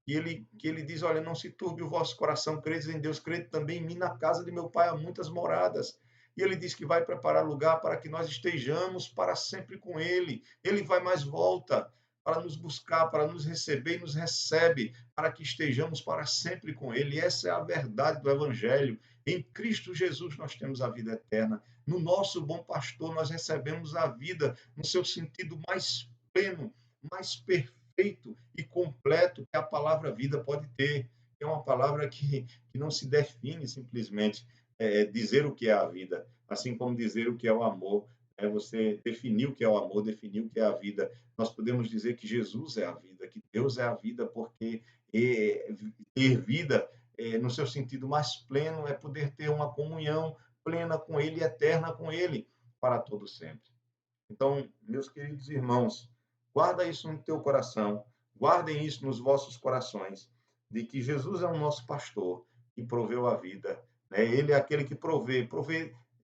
que ele diz, olha, não se turbe o vosso coração, credes em Deus, crede também em mim, na casa de meu pai há muitas moradas. E ele diz que vai preparar lugar para que nós estejamos para sempre com ele. Ele vai mais volta para nos buscar, para nos receber e nos recebe, para que estejamos para sempre com ele. E essa é a verdade do evangelho. Em Cristo Jesus nós temos a vida eterna. No nosso bom pastor nós recebemos a vida no seu sentido mais pleno, mais perfeito e completo que a palavra vida pode ter. É uma palavra que não se define simplesmente dizer o que é a vida, assim como dizer o que é o amor. Você definiu o que é o amor, definiu o que é a vida. Nós podemos dizer que Jesus é a vida, que Deus é a vida, porque ter vida no seu sentido mais pleno é poder ter uma comunhão plena com Ele, eterna com Ele, para todo sempre. Então, meus queridos irmãos, guarda isso no teu coração, guardem isso nos vossos corações, de que Jesus é o nosso pastor que proveu a vida, né? Ele é aquele que provê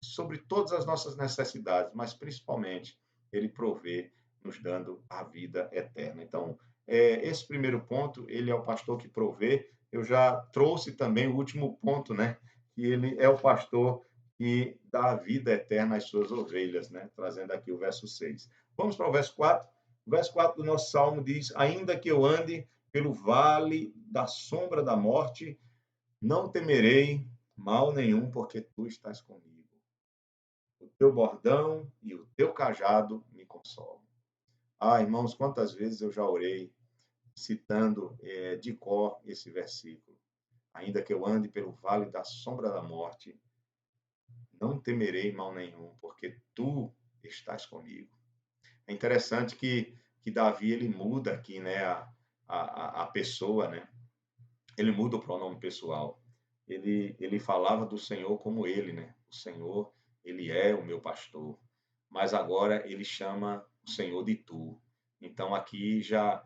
sobre todas as nossas necessidades, mas principalmente ele provê nos dando a vida eterna. Então, esse primeiro ponto, ele é o pastor que provê. Eu já trouxe também o último ponto, né? Que ele é o pastor e dá a vida eterna às suas ovelhas, né? Trazendo aqui o verso 6. Vamos para o verso 4. O verso 4 do nosso salmo diz: ainda que eu ande pelo vale da sombra da morte, não temerei mal nenhum, porque tu estás comigo. O teu bordão e o teu cajado me consolam. Ah, irmãos, quantas vezes eu já orei citando de cor esse versículo. Ainda que eu ande pelo vale da sombra da morte, não temerei mal nenhum, porque tu estás comigo. É interessante que Davi ele muda aqui, né, a pessoa, né? Ele muda o pronome pessoal. Ele falava do Senhor como ele, né? O Senhor, ele é o meu pastor. Mas agora ele chama o Senhor de tu. Então aqui já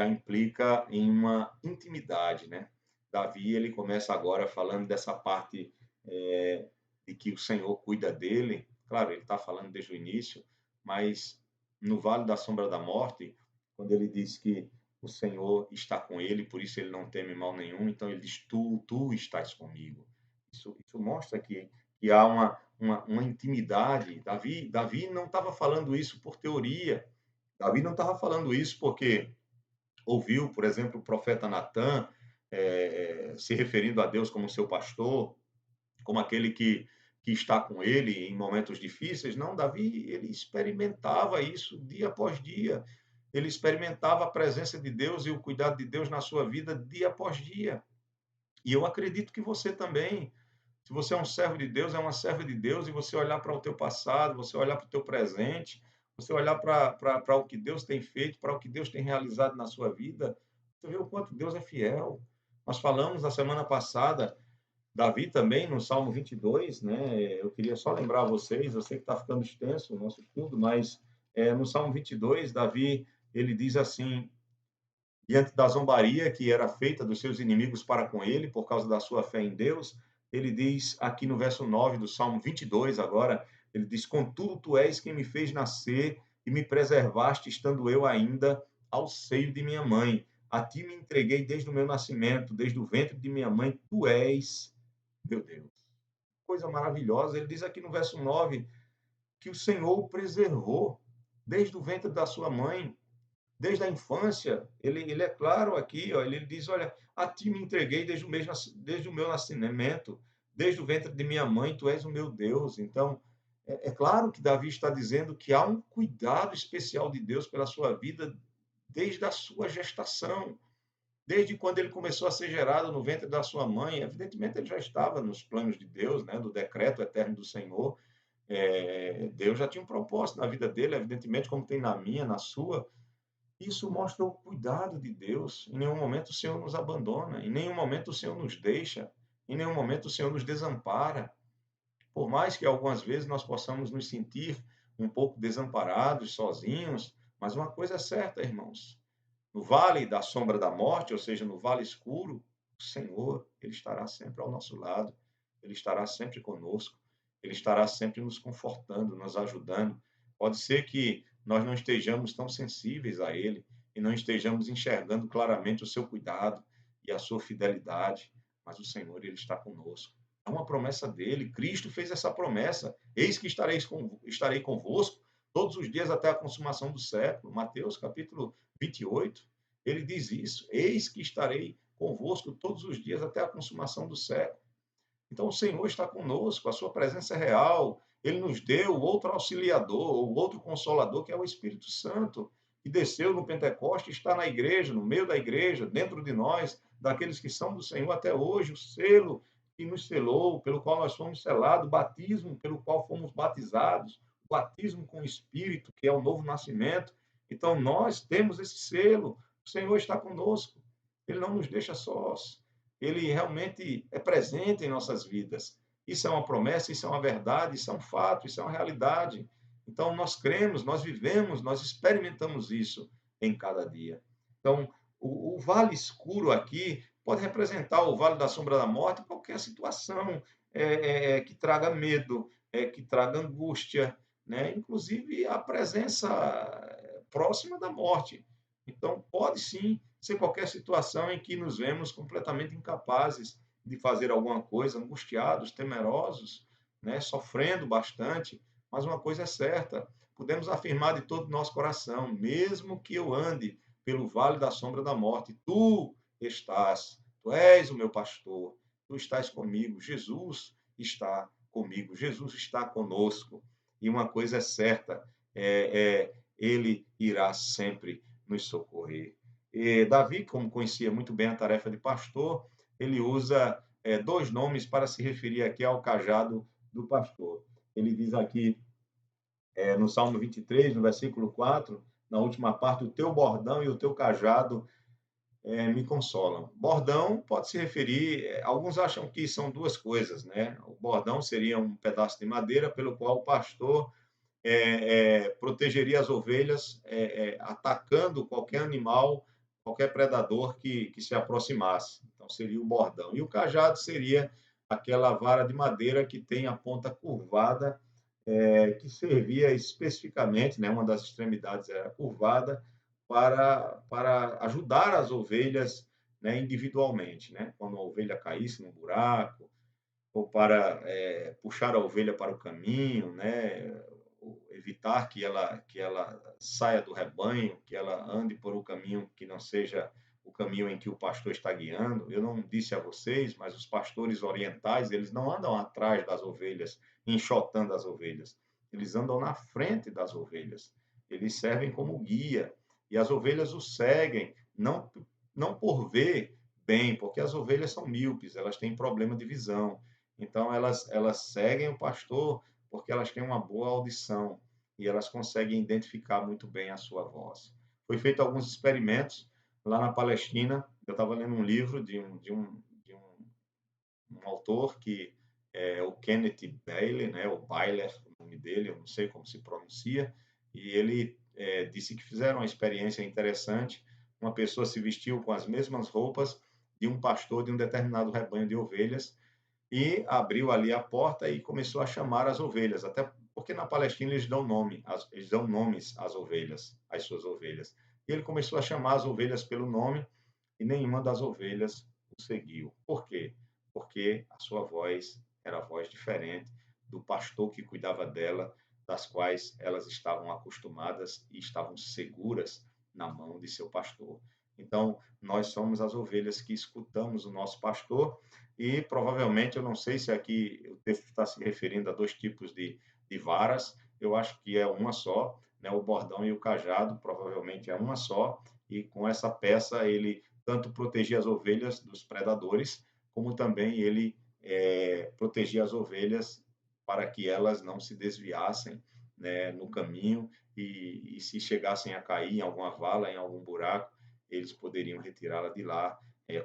implica em uma intimidade, né? Davi ele começa agora falando dessa parte de que o Senhor cuida dele. Claro, ele está falando desde o início, mas no vale da sombra da morte, quando ele diz que o Senhor está com ele, por isso ele não teme mal nenhum, então ele diz: tu estás comigo. Isso mostra que há uma intimidade. Davi não estava falando isso por teoria. Davi não estava falando isso porque ouviu, por exemplo, o profeta Natã se referindo a Deus como seu pastor, como aquele que está com ele em momentos difíceis. Não, Davi, ele experimentava isso dia após dia. Ele experimentava a presença de Deus e o cuidado de Deus na sua vida dia após dia. E eu acredito que você também, se você é um servo de Deus, é uma serva de Deus, e você olhar para o teu passado, você olhar para o teu presente, você olhar para o que Deus tem feito, para o que Deus tem realizado na sua vida, você vê o quanto Deus é fiel. Nós falamos na semana passada Davi também, no Salmo 22, né? Eu queria só lembrar a vocês, eu sei que está ficando extenso o nosso estudo, mas no Salmo 22, Davi, ele diz assim, diante da zombaria que era feita dos seus inimigos para com ele, por causa da sua fé em Deus, ele diz aqui no verso 9 do Salmo 22, agora, ele diz: contudo, tu és quem me fez nascer e me preservaste, estando eu ainda ao seio de minha mãe. A ti me entreguei desde o meu nascimento, desde o ventre de minha mãe, tu és meu Deus. Coisa maravilhosa. Ele diz aqui no verso 9 que o Senhor o preservou desde o ventre da sua mãe, desde a infância. Ele é claro aqui, ó, ele diz: olha, a ti me entreguei desde o meu nascimento, desde o ventre de minha mãe, tu és o meu Deus. Então, é claro que Davi está dizendo que há um cuidado especial de Deus pela sua vida desde a sua gestação. Desde quando ele começou a ser gerado no ventre da sua mãe, evidentemente ele já estava nos planos de Deus, né, do decreto eterno do Senhor. Deus já tinha um propósito na vida dele, evidentemente, como tem na minha, na sua. Isso mostra o cuidado de Deus. Em nenhum momento o Senhor nos abandona, em nenhum momento o Senhor nos deixa, em nenhum momento o Senhor nos desampara. Por mais que algumas vezes nós possamos nos sentir um pouco desamparados, sozinhos, mas uma coisa é certa, irmãos: no vale da sombra da morte, ou seja, no vale escuro, o Senhor, ele estará sempre ao nosso lado, ele estará sempre conosco, ele estará sempre nos confortando, nos ajudando. Pode ser que nós não estejamos tão sensíveis a ele e não estejamos enxergando claramente o seu cuidado, e a sua fidelidade, mas o Senhor, ele está conosco. É uma promessa dele. Cristo fez essa promessa. Eis que estarei convosco todos os dias até a consumação do século. Mateus capítulo 28. Ele diz isso. Eis que estarei convosco todos os dias até a consumação do século. Então, o Senhor está conosco, a sua presença é real. Ele nos deu outro auxiliador, o outro consolador, que é o Espírito Santo, que desceu no Pentecoste, está na igreja, no meio da igreja, dentro de nós, daqueles que são do Senhor até hoje, o selo que nos selou, pelo qual nós fomos selados, o batismo pelo qual fomos batizados, o batismo com o Espírito, que é o novo nascimento. Então, nós temos esse selo, o Senhor está conosco, ele não nos deixa sós. Ele realmente é presente em nossas vidas. Isso é uma promessa, isso é uma verdade, isso é um fato, isso é uma realidade. Então, nós cremos, nós vivemos, nós experimentamos isso em cada dia. Então, o vale escuro aqui pode representar o vale da sombra da morte, qualquer situação que traga medo, que traga angústia, né? Inclusive a presença próxima da morte. Então, pode sim ser qualquer situação em que nos vemos completamente incapazes de fazer alguma coisa, angustiados, temerosos, né, sofrendo bastante, mas uma coisa é certa, podemos afirmar de todo o nosso coração, mesmo que eu ande pelo vale da sombra da morte, tu és o meu pastor, tu estás comigo, Jesus está comigo, Jesus está conosco, e uma coisa é certa, ele irá sempre nos socorrer. E Davi, como conhecia muito bem a tarefa de pastor, ele usa dois nomes para se referir aqui ao cajado do pastor. Ele diz aqui no Salmo 23, no versículo 4, na última parte, o teu bordão e o teu cajado me consolam. Bordão pode se referir, alguns acham que são duas coisas, né? O bordão seria um pedaço de madeira pelo qual o pastor protegeria as ovelhas atacando qualquer animal, qualquer predador que se aproximasse. Então, seria o bordão. E o cajado seria aquela vara de madeira que tem a ponta curvada, que servia especificamente, né, uma das extremidades era curvada, para ajudar as ovelhas, né, individualmente. Né? Quando a ovelha caísse no buraco, ou para puxar a ovelha para o caminho, né? Evitar que ela saia do rebanho, que ela ande por um caminho que não seja o caminho em que o pastor está guiando. Eu não disse a vocês, mas os pastores orientais, eles não andam atrás das ovelhas, enxotando as ovelhas. Eles andam na frente das ovelhas. Eles servem como guia. E as ovelhas os seguem, não por ver bem, porque as ovelhas são míopes, elas têm problema de visão. Então, elas seguem o pastor porque elas têm uma boa audição e elas conseguem identificar muito bem a sua voz. Foi feito alguns experimentos lá na Palestina. Eu estava lendo um livro de um autor que é o Kenneth Bailey, né, o Byler, o nome dele, eu não sei como se pronuncia, e ele disse que fizeram uma experiência interessante. Uma pessoa se vestiu com as mesmas roupas de um pastor de um determinado rebanho de ovelhas e abriu ali a porta e começou a chamar as ovelhas, até porque na Palestina eles dão nomes às ovelhas, às suas ovelhas. E ele começou a chamar as ovelhas pelo nome e nenhuma das ovelhas o seguiu. Por quê? Porque a sua voz era a voz diferente do pastor que cuidava dela, das quais elas estavam acostumadas e estavam seguras na mão de seu pastor. Então, nós somos as ovelhas que escutamos o nosso pastor e provavelmente, eu não sei se aqui o texto está se referindo a dois tipos de varas, eu acho que é uma só, né? O bordão e o cajado, provavelmente é uma só, e com essa peça ele tanto protegia as ovelhas dos predadores, como também ele protegia as ovelhas para que elas não se desviassem, né, no caminho e se chegassem a cair em alguma vala, em algum buraco, eles poderiam retirá-la de lá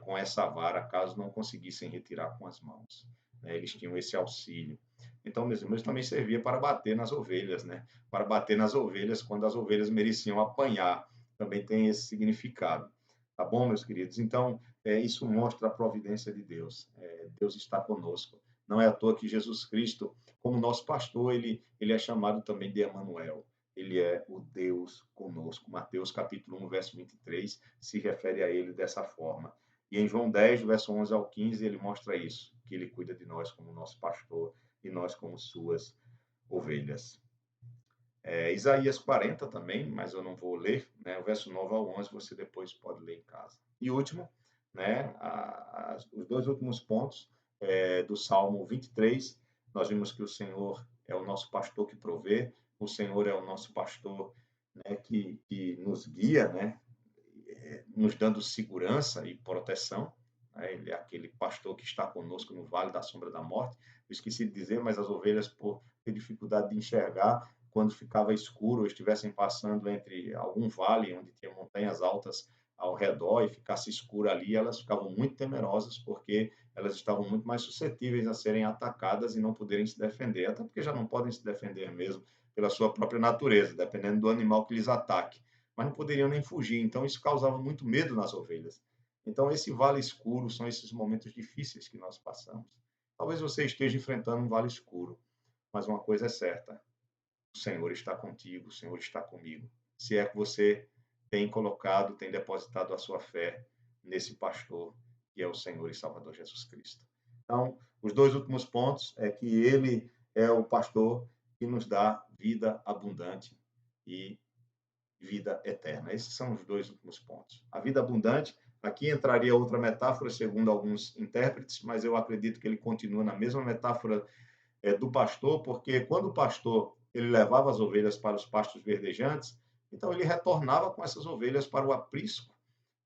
com essa vara, caso não conseguissem retirar com as mãos. Né? Eles tinham esse auxílio. Então, meus irmãos, também servia para bater nas ovelhas, né? Para bater nas ovelhas quando as ovelhas mereciam apanhar. Também tem esse significado. Tá bom, meus queridos? Então, isso mostra a providência de Deus. Deus está conosco. Não é à toa que Jesus Cristo, como nosso pastor, ele é chamado também de Emanuel. Ele é o Deus conosco. Mateus capítulo 1, verso 23, se refere a ele dessa forma. E em João 10, do verso 11 ao 15, ele mostra isso, que ele cuida de nós como nosso pastor e nós como suas ovelhas. Isaías 40 também, mas eu não vou ler, né? O verso 9 ao 11 você depois pode ler em casa. E último, né? Os dois últimos pontos do Salmo 23, nós vimos que o Senhor é o nosso pastor que provê, o Senhor é o nosso pastor, né, que nos guia, né? Nos dando segurança e proteção. Né? Ele é aquele pastor que está conosco no vale da sombra da morte. Eu esqueci de dizer, mas as ovelhas, por ter dificuldade de enxergar, quando ficava escuro ou estivessem passando entre algum vale onde tinha montanhas altas ao redor e ficasse escuro ali, elas ficavam muito temerosas porque elas estavam muito mais suscetíveis a serem atacadas e não poderem se defender, até porque já não podem se defender mesmo pela sua própria natureza, dependendo do animal que lhes ataque, mas não poderiam nem fugir, então isso causava muito medo nas ovelhas. Então esse vale escuro são esses momentos difíceis que nós passamos. Talvez você esteja enfrentando um vale escuro, mas uma coisa é certa, o Senhor está contigo, o Senhor está comigo. Se é que você tem colocado, tem depositado a sua fé nesse pastor, que é o Senhor e Salvador Jesus Cristo. Então, os dois últimos pontos é que ele é o pastor que nos dá vida abundante e vida eterna. Esses são os dois últimos pontos. A vida abundante, aqui entraria outra metáfora, segundo alguns intérpretes, mas eu acredito que ele continua na mesma metáfora do pastor, porque quando o pastor ele levava as ovelhas para os pastos verdejantes, então ele retornava com essas ovelhas para o aprisco,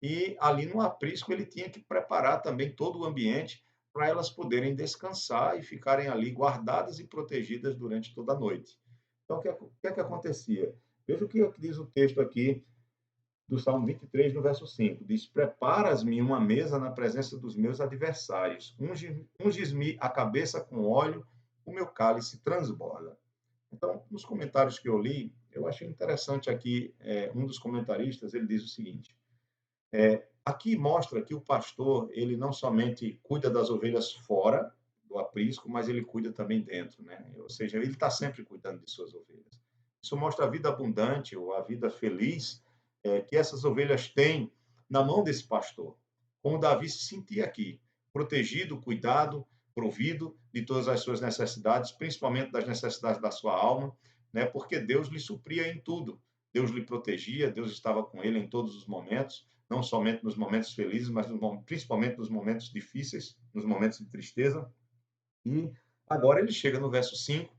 e ali no aprisco ele tinha que preparar também todo o ambiente para elas poderem descansar e ficarem ali guardadas e protegidas durante toda a noite. Então, o que acontecia? Veja o que diz o texto aqui do Salmo 23, no verso 5. Diz: Preparas-me uma mesa na presença dos meus adversários, unges-me a cabeça com óleo, o meu cálice transborda. Então, nos comentários que eu li, eu achei interessante aqui, um dos comentaristas, ele diz o seguinte, aqui mostra que o pastor, ele não somente cuida das ovelhas fora do aprisco, mas ele cuida também dentro, né? Ou seja, ele está sempre cuidando de suas ovelhas. Isso mostra a vida abundante ou a vida feliz que essas ovelhas têm na mão desse pastor. Como Davi se sentia aqui, protegido, cuidado, provido de todas as suas necessidades, principalmente das necessidades da sua alma, né? Porque Deus lhe supria em tudo. Deus lhe protegia, Deus estava com ele em todos os momentos, não somente nos momentos felizes, mas principalmente nos momentos difíceis, nos momentos de tristeza. E agora ele chega no verso 5,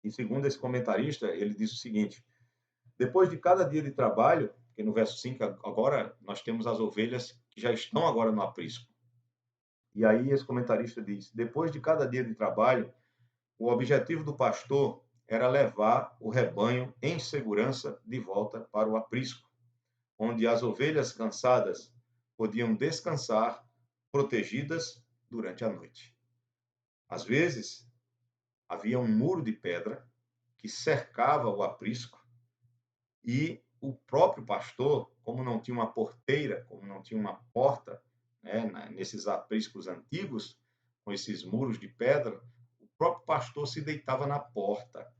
e segundo esse comentarista, ele diz o seguinte: depois de cada dia de trabalho, que no verso 5 agora nós temos as ovelhas que já estão agora no aprisco. E aí esse comentarista diz: depois de cada dia de trabalho, o objetivo do pastor era levar o rebanho em segurança de volta para o aprisco, onde as ovelhas cansadas podiam descansar protegidas durante a noite. Às vezes, havia um muro de pedra que cercava o aprisco e o próprio pastor, como não tinha uma porteira, como não tinha uma porta, né, nesses apriscos antigos, com esses muros de pedra, o próprio pastor se deitava na porta.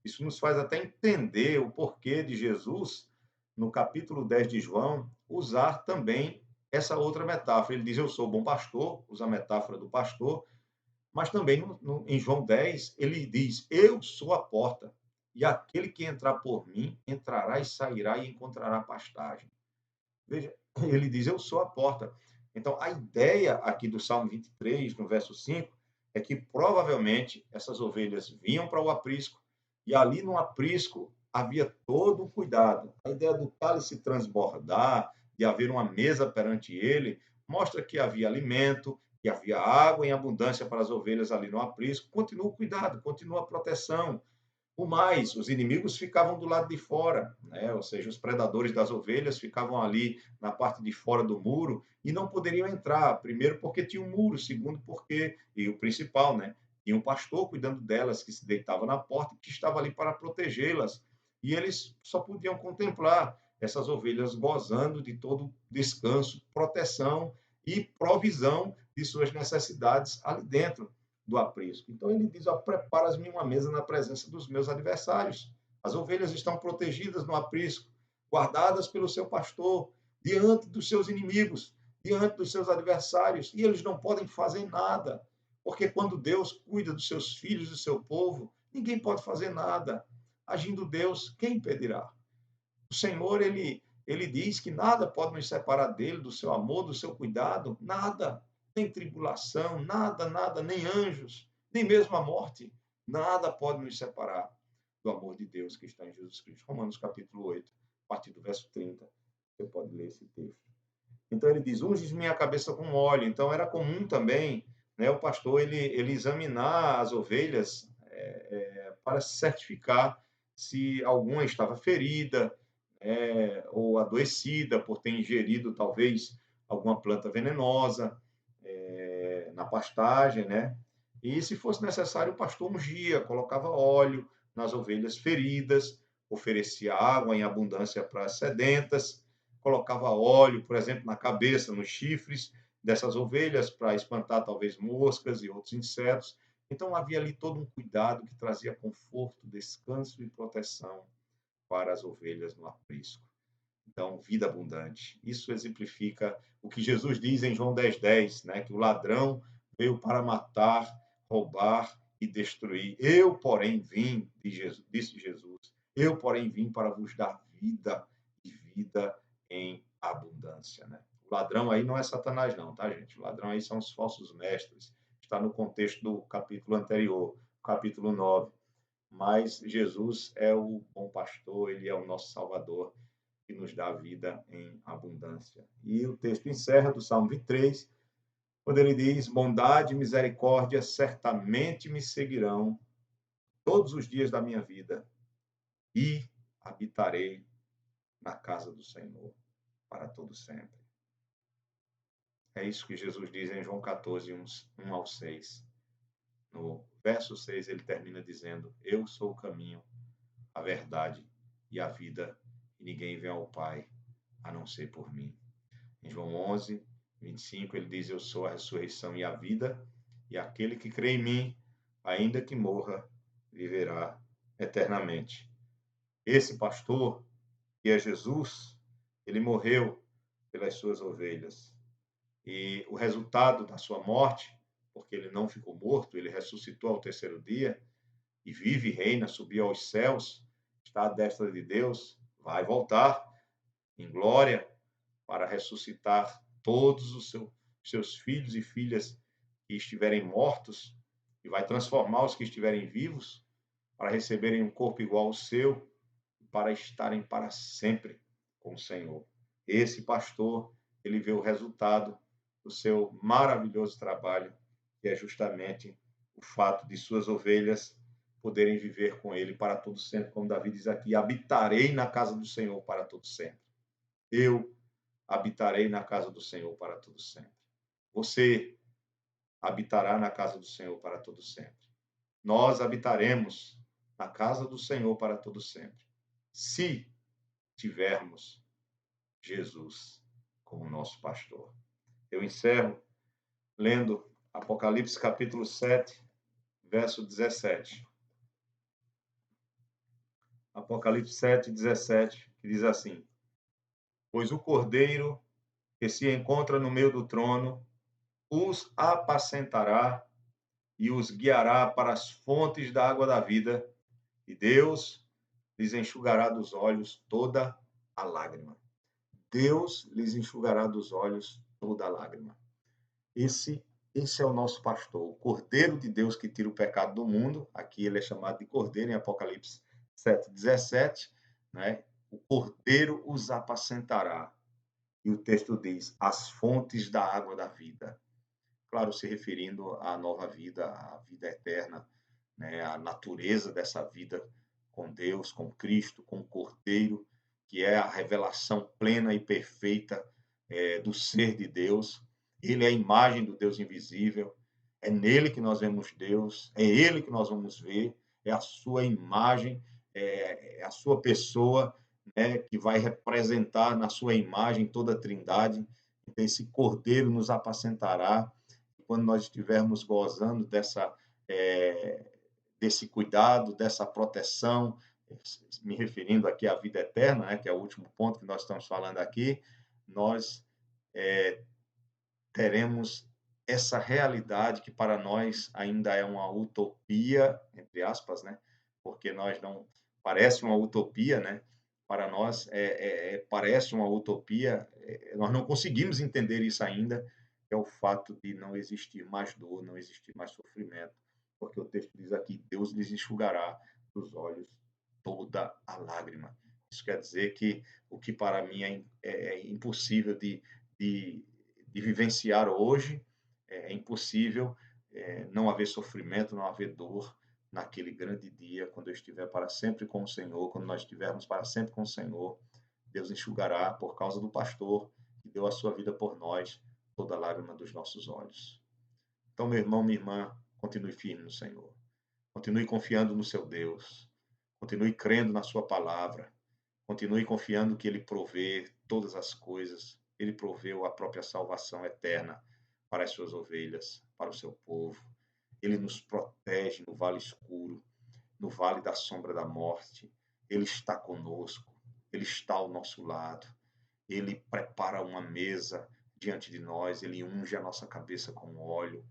Isso nos faz até entender o porquê de Jesus, no capítulo 10 de João, usar também essa outra metáfora. Ele diz: Eu sou o bom pastor, usa a metáfora do pastor, mas também em João 10, ele diz: Eu sou a porta, e aquele que entrar por mim entrará e sairá e encontrará pastagem. Veja, ele diz: Eu sou a porta. Então, a ideia aqui do Salmo 23, no verso 5, é que provavelmente essas ovelhas vinham para o aprisco e ali no aprisco havia todo o cuidado. A ideia do cálice transbordar, de haver uma mesa perante ele, mostra que havia alimento, que havia água em abundância para as ovelhas ali no aprisco. Continua o cuidado, continua a proteção. O mais, os inimigos ficavam do lado de fora, né? Ou seja, os predadores das ovelhas ficavam ali na parte de fora do muro e não poderiam entrar. Primeiro, porque tinha um muro, segundo, porque, e o principal, né? Tinha um pastor cuidando delas, que se deitava na porta, que estava ali para protegê-las. E eles só podiam contemplar essas ovelhas gozando de todo descanso, proteção e provisão de suas necessidades ali dentro do aprisco. Então ele diz: Preparas-me uma mesa na presença dos meus adversários. As ovelhas estão protegidas no aprisco, guardadas pelo seu pastor, diante dos seus inimigos, diante dos seus adversários, e eles não podem fazer nada, porque quando Deus cuida dos seus filhos, do seu povo, ninguém pode fazer nada. Agindo Deus, quem impedirá? O Senhor, ele diz que nada pode nos separar dele, do seu amor, do seu cuidado, nada, nem tribulação, nada, nada, nem anjos, nem mesmo a morte, nada pode nos separar do amor de Deus que está em Jesus Cristo. Romanos capítulo 8, a partir do verso 30, você pode ler esse texto. Então ele diz: unges minha cabeça com óleo. Então era comum também, né, o pastor ele examinar as ovelhas para se certificar se alguma estava ferida, ou adoecida por ter ingerido talvez alguma planta venenosa na pastagem, né? E se fosse necessário, o pastor ungia, colocava óleo nas ovelhas feridas, oferecia água em abundância para as sedentas, colocava óleo, por exemplo, na cabeça, nos chifres dessas ovelhas para espantar talvez moscas e outros insetos. Então havia ali todo um cuidado que trazia conforto, descanso e proteção para as ovelhas no aprisco. Então, vida abundante. Isso exemplifica o que Jesus diz em João 10:10, né? Que o ladrão veio para matar, roubar e destruir. Eu, porém, vim, disse Jesus, eu, porém, vim para vos dar vida e vida em abundância, né? O ladrão aí não é Satanás, não, tá, gente? O ladrão aí são os falsos mestres. Está no contexto do capítulo anterior, capítulo 9. Mas Jesus é o bom pastor, ele é o nosso Salvador, que nos dá vida em abundância. E o texto encerra do Salmo 23, quando ele diz: bondade e misericórdia certamente me seguirão todos os dias da minha vida, e habitarei na casa do Senhor para todo sempre. É isso que Jesus diz em João 14, 1 ao 6. No verso 6, ele termina dizendo: eu sou o caminho, a verdade e a vida, e ninguém vem ao Pai a não ser por mim. Em João 11, 25, ele diz: eu sou a ressurreição e a vida, e aquele que crê em mim, ainda que morra, viverá eternamente. Esse pastor, que é Jesus, ele morreu pelas suas ovelhas. E o resultado da sua morte, porque ele não ficou morto, ele ressuscitou ao terceiro dia, e vive e reina, subiu aos céus, está à destra de Deus, vai voltar em glória para ressuscitar todos os seus filhos e filhas que estiverem mortos, e vai transformar os que estiverem vivos para receberem um corpo igual ao seu, para estarem para sempre com o Senhor. Esse pastor, ele vê o resultado do seu maravilhoso trabalho, que é justamente o fato de suas ovelhas poderem viver com ele para todo sempre, como Davi diz aqui: habitarei na casa do Senhor para todo sempre. Eu habitarei na casa do Senhor para todo sempre. Você habitará na casa do Senhor para todo sempre. Nós habitaremos na casa do Senhor para todo sempre, se tivermos Jesus como nosso pastor. Eu encerro lendo Apocalipse capítulo 7, verso 17. Apocalipse 7, 17, que diz assim: pois o Cordeiro que se encontra no meio do trono os apacentará e os guiará para as fontes da água da vida, e Deus lhes enxugará dos olhos toda a lágrima. Deus lhes enxugará dos olhos toda a lágrima. Esse é o nosso pastor, o Cordeiro de Deus que tira o pecado do mundo. Aqui ele é chamado de Cordeiro em Apocalipse 7:17, né? O Cordeiro os apacentará. E o texto diz: as fontes da água da vida. Claro, se referindo à nova vida, à vida eterna, né? A natureza dessa vida com Deus, com Cristo, com o Cordeiro, que é a revelação plena e perfeita do ser de Deus. Ele é a imagem do Deus invisível. É nele que nós vemos Deus, é ele que nós vamos ver, é a sua imagem, é a sua pessoa, né, que vai representar na sua imagem toda a Trindade. Então, esse Cordeiro nos apacentará. Quando nós estivermos gozando desse cuidado, dessa proteção, me referindo aqui à vida eterna, né, que é o último ponto que nós estamos falando aqui, nós teremos essa realidade que para nós ainda é uma utopia, entre aspas, né? Porque nós não parece uma utopia, né? Para nós parece uma utopia, nós não conseguimos entender isso ainda, é o fato de não existir mais dor, não existir mais sofrimento, porque o texto diz aqui: Deus lhes enxugará dos olhos toda a lágrima. Isso quer dizer que o que para mim é impossível de, de vivenciar hoje, é impossível não haver sofrimento, não haver dor naquele grande dia, quando eu estiver para sempre com o Senhor, quando nós estivermos para sempre com o Senhor. Deus enxugará, por causa do pastor que deu a sua vida por nós, toda lágrima dos nossos olhos. Então, meu irmão, minha irmã, continue firme no Senhor. Continue confiando no seu Deus. Continue crendo na sua palavra. Continue confiando que Ele provê todas as coisas. Ele proveu a própria salvação eterna para as suas ovelhas, para o seu povo. Ele nos protege no vale escuro, no vale da sombra da morte. Ele está conosco. Ele está ao nosso lado. Ele prepara uma mesa diante de nós. Ele unge a nossa cabeça com óleo.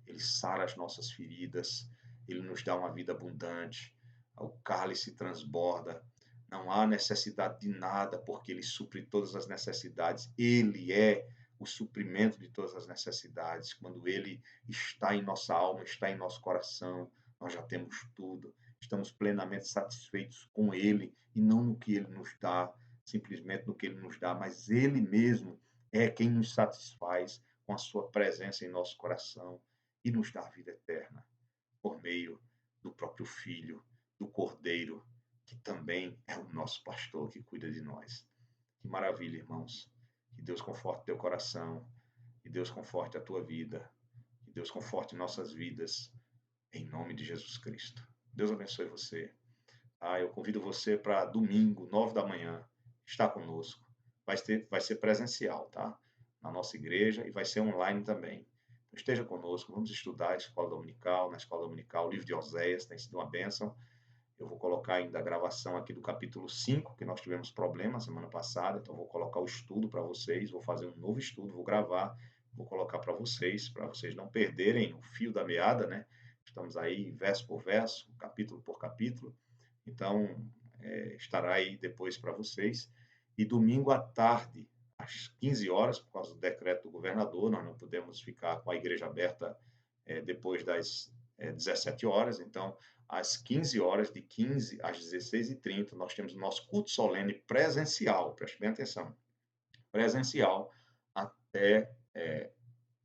Ele sara as nossas feridas. Ele nos dá uma vida abundante. O cálice transborda. Não há necessidade de nada, porque Ele supre todas as necessidades. Ele é o suprimento de todas as necessidades. Quando Ele está em nossa alma, está em nosso coração, nós já temos tudo. Estamos plenamente satisfeitos com Ele e não no que Ele nos dá, simplesmente no que Ele nos dá, mas Ele mesmo é quem nos satisfaz com a sua presença em nosso coração e nos dá a vida eterna por meio do próprio Filho, do Cordeiro, que também é o nosso pastor que cuida de nós. Que maravilha, irmãos. Que Deus conforte teu coração, que Deus conforte a tua vida, que Deus conforte nossas vidas, em nome de Jesus Cristo. Deus abençoe você. Eu convido você para domingo, 9 da manhã, estar conosco. Vai ser presencial, tá? Na nossa igreja, e vai ser online também. Então, esteja conosco, vamos estudar a escola dominical, na escola dominical, o livro de Oséias, tem sido uma bênção. Eu vou colocar ainda a gravação aqui do capítulo 5, que nós tivemos problema semana passada, então vou colocar o estudo para vocês, vou fazer um novo estudo, vou gravar, vou colocar para vocês não perderem o fio da meada, né? Estamos aí verso por verso, capítulo por capítulo, então estará aí depois para vocês. E domingo à tarde, às 15 horas, por causa do decreto do governador, nós não podemos ficar com a igreja aberta depois das 17 horas, então às 15 horas, de 15 às 16h30, nós temos o nosso culto solene presencial, preste bem atenção, presencial até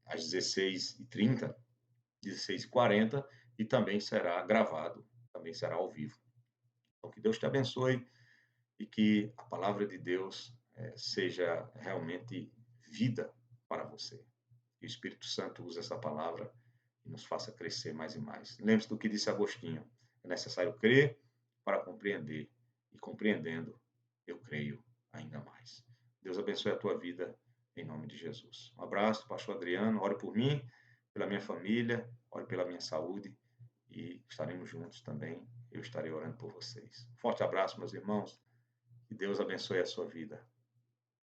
às 16h30, 16h40, e também será gravado, também será ao vivo. Então, que Deus te abençoe e que a palavra de Deus seja realmente vida para você. Que o Espírito Santo use essa palavra e nos faça crescer mais e mais. Lembre-se do que disse Agostinho: é necessário crer para compreender, e compreendendo, eu creio ainda mais. Deus abençoe a tua vida, em nome de Jesus. Um abraço, pastor Adriano, ore por mim, pela minha família, ore pela minha saúde, e estaremos juntos também. Eu estarei orando por vocês. Forte abraço, meus irmãos, e Deus abençoe a sua vida.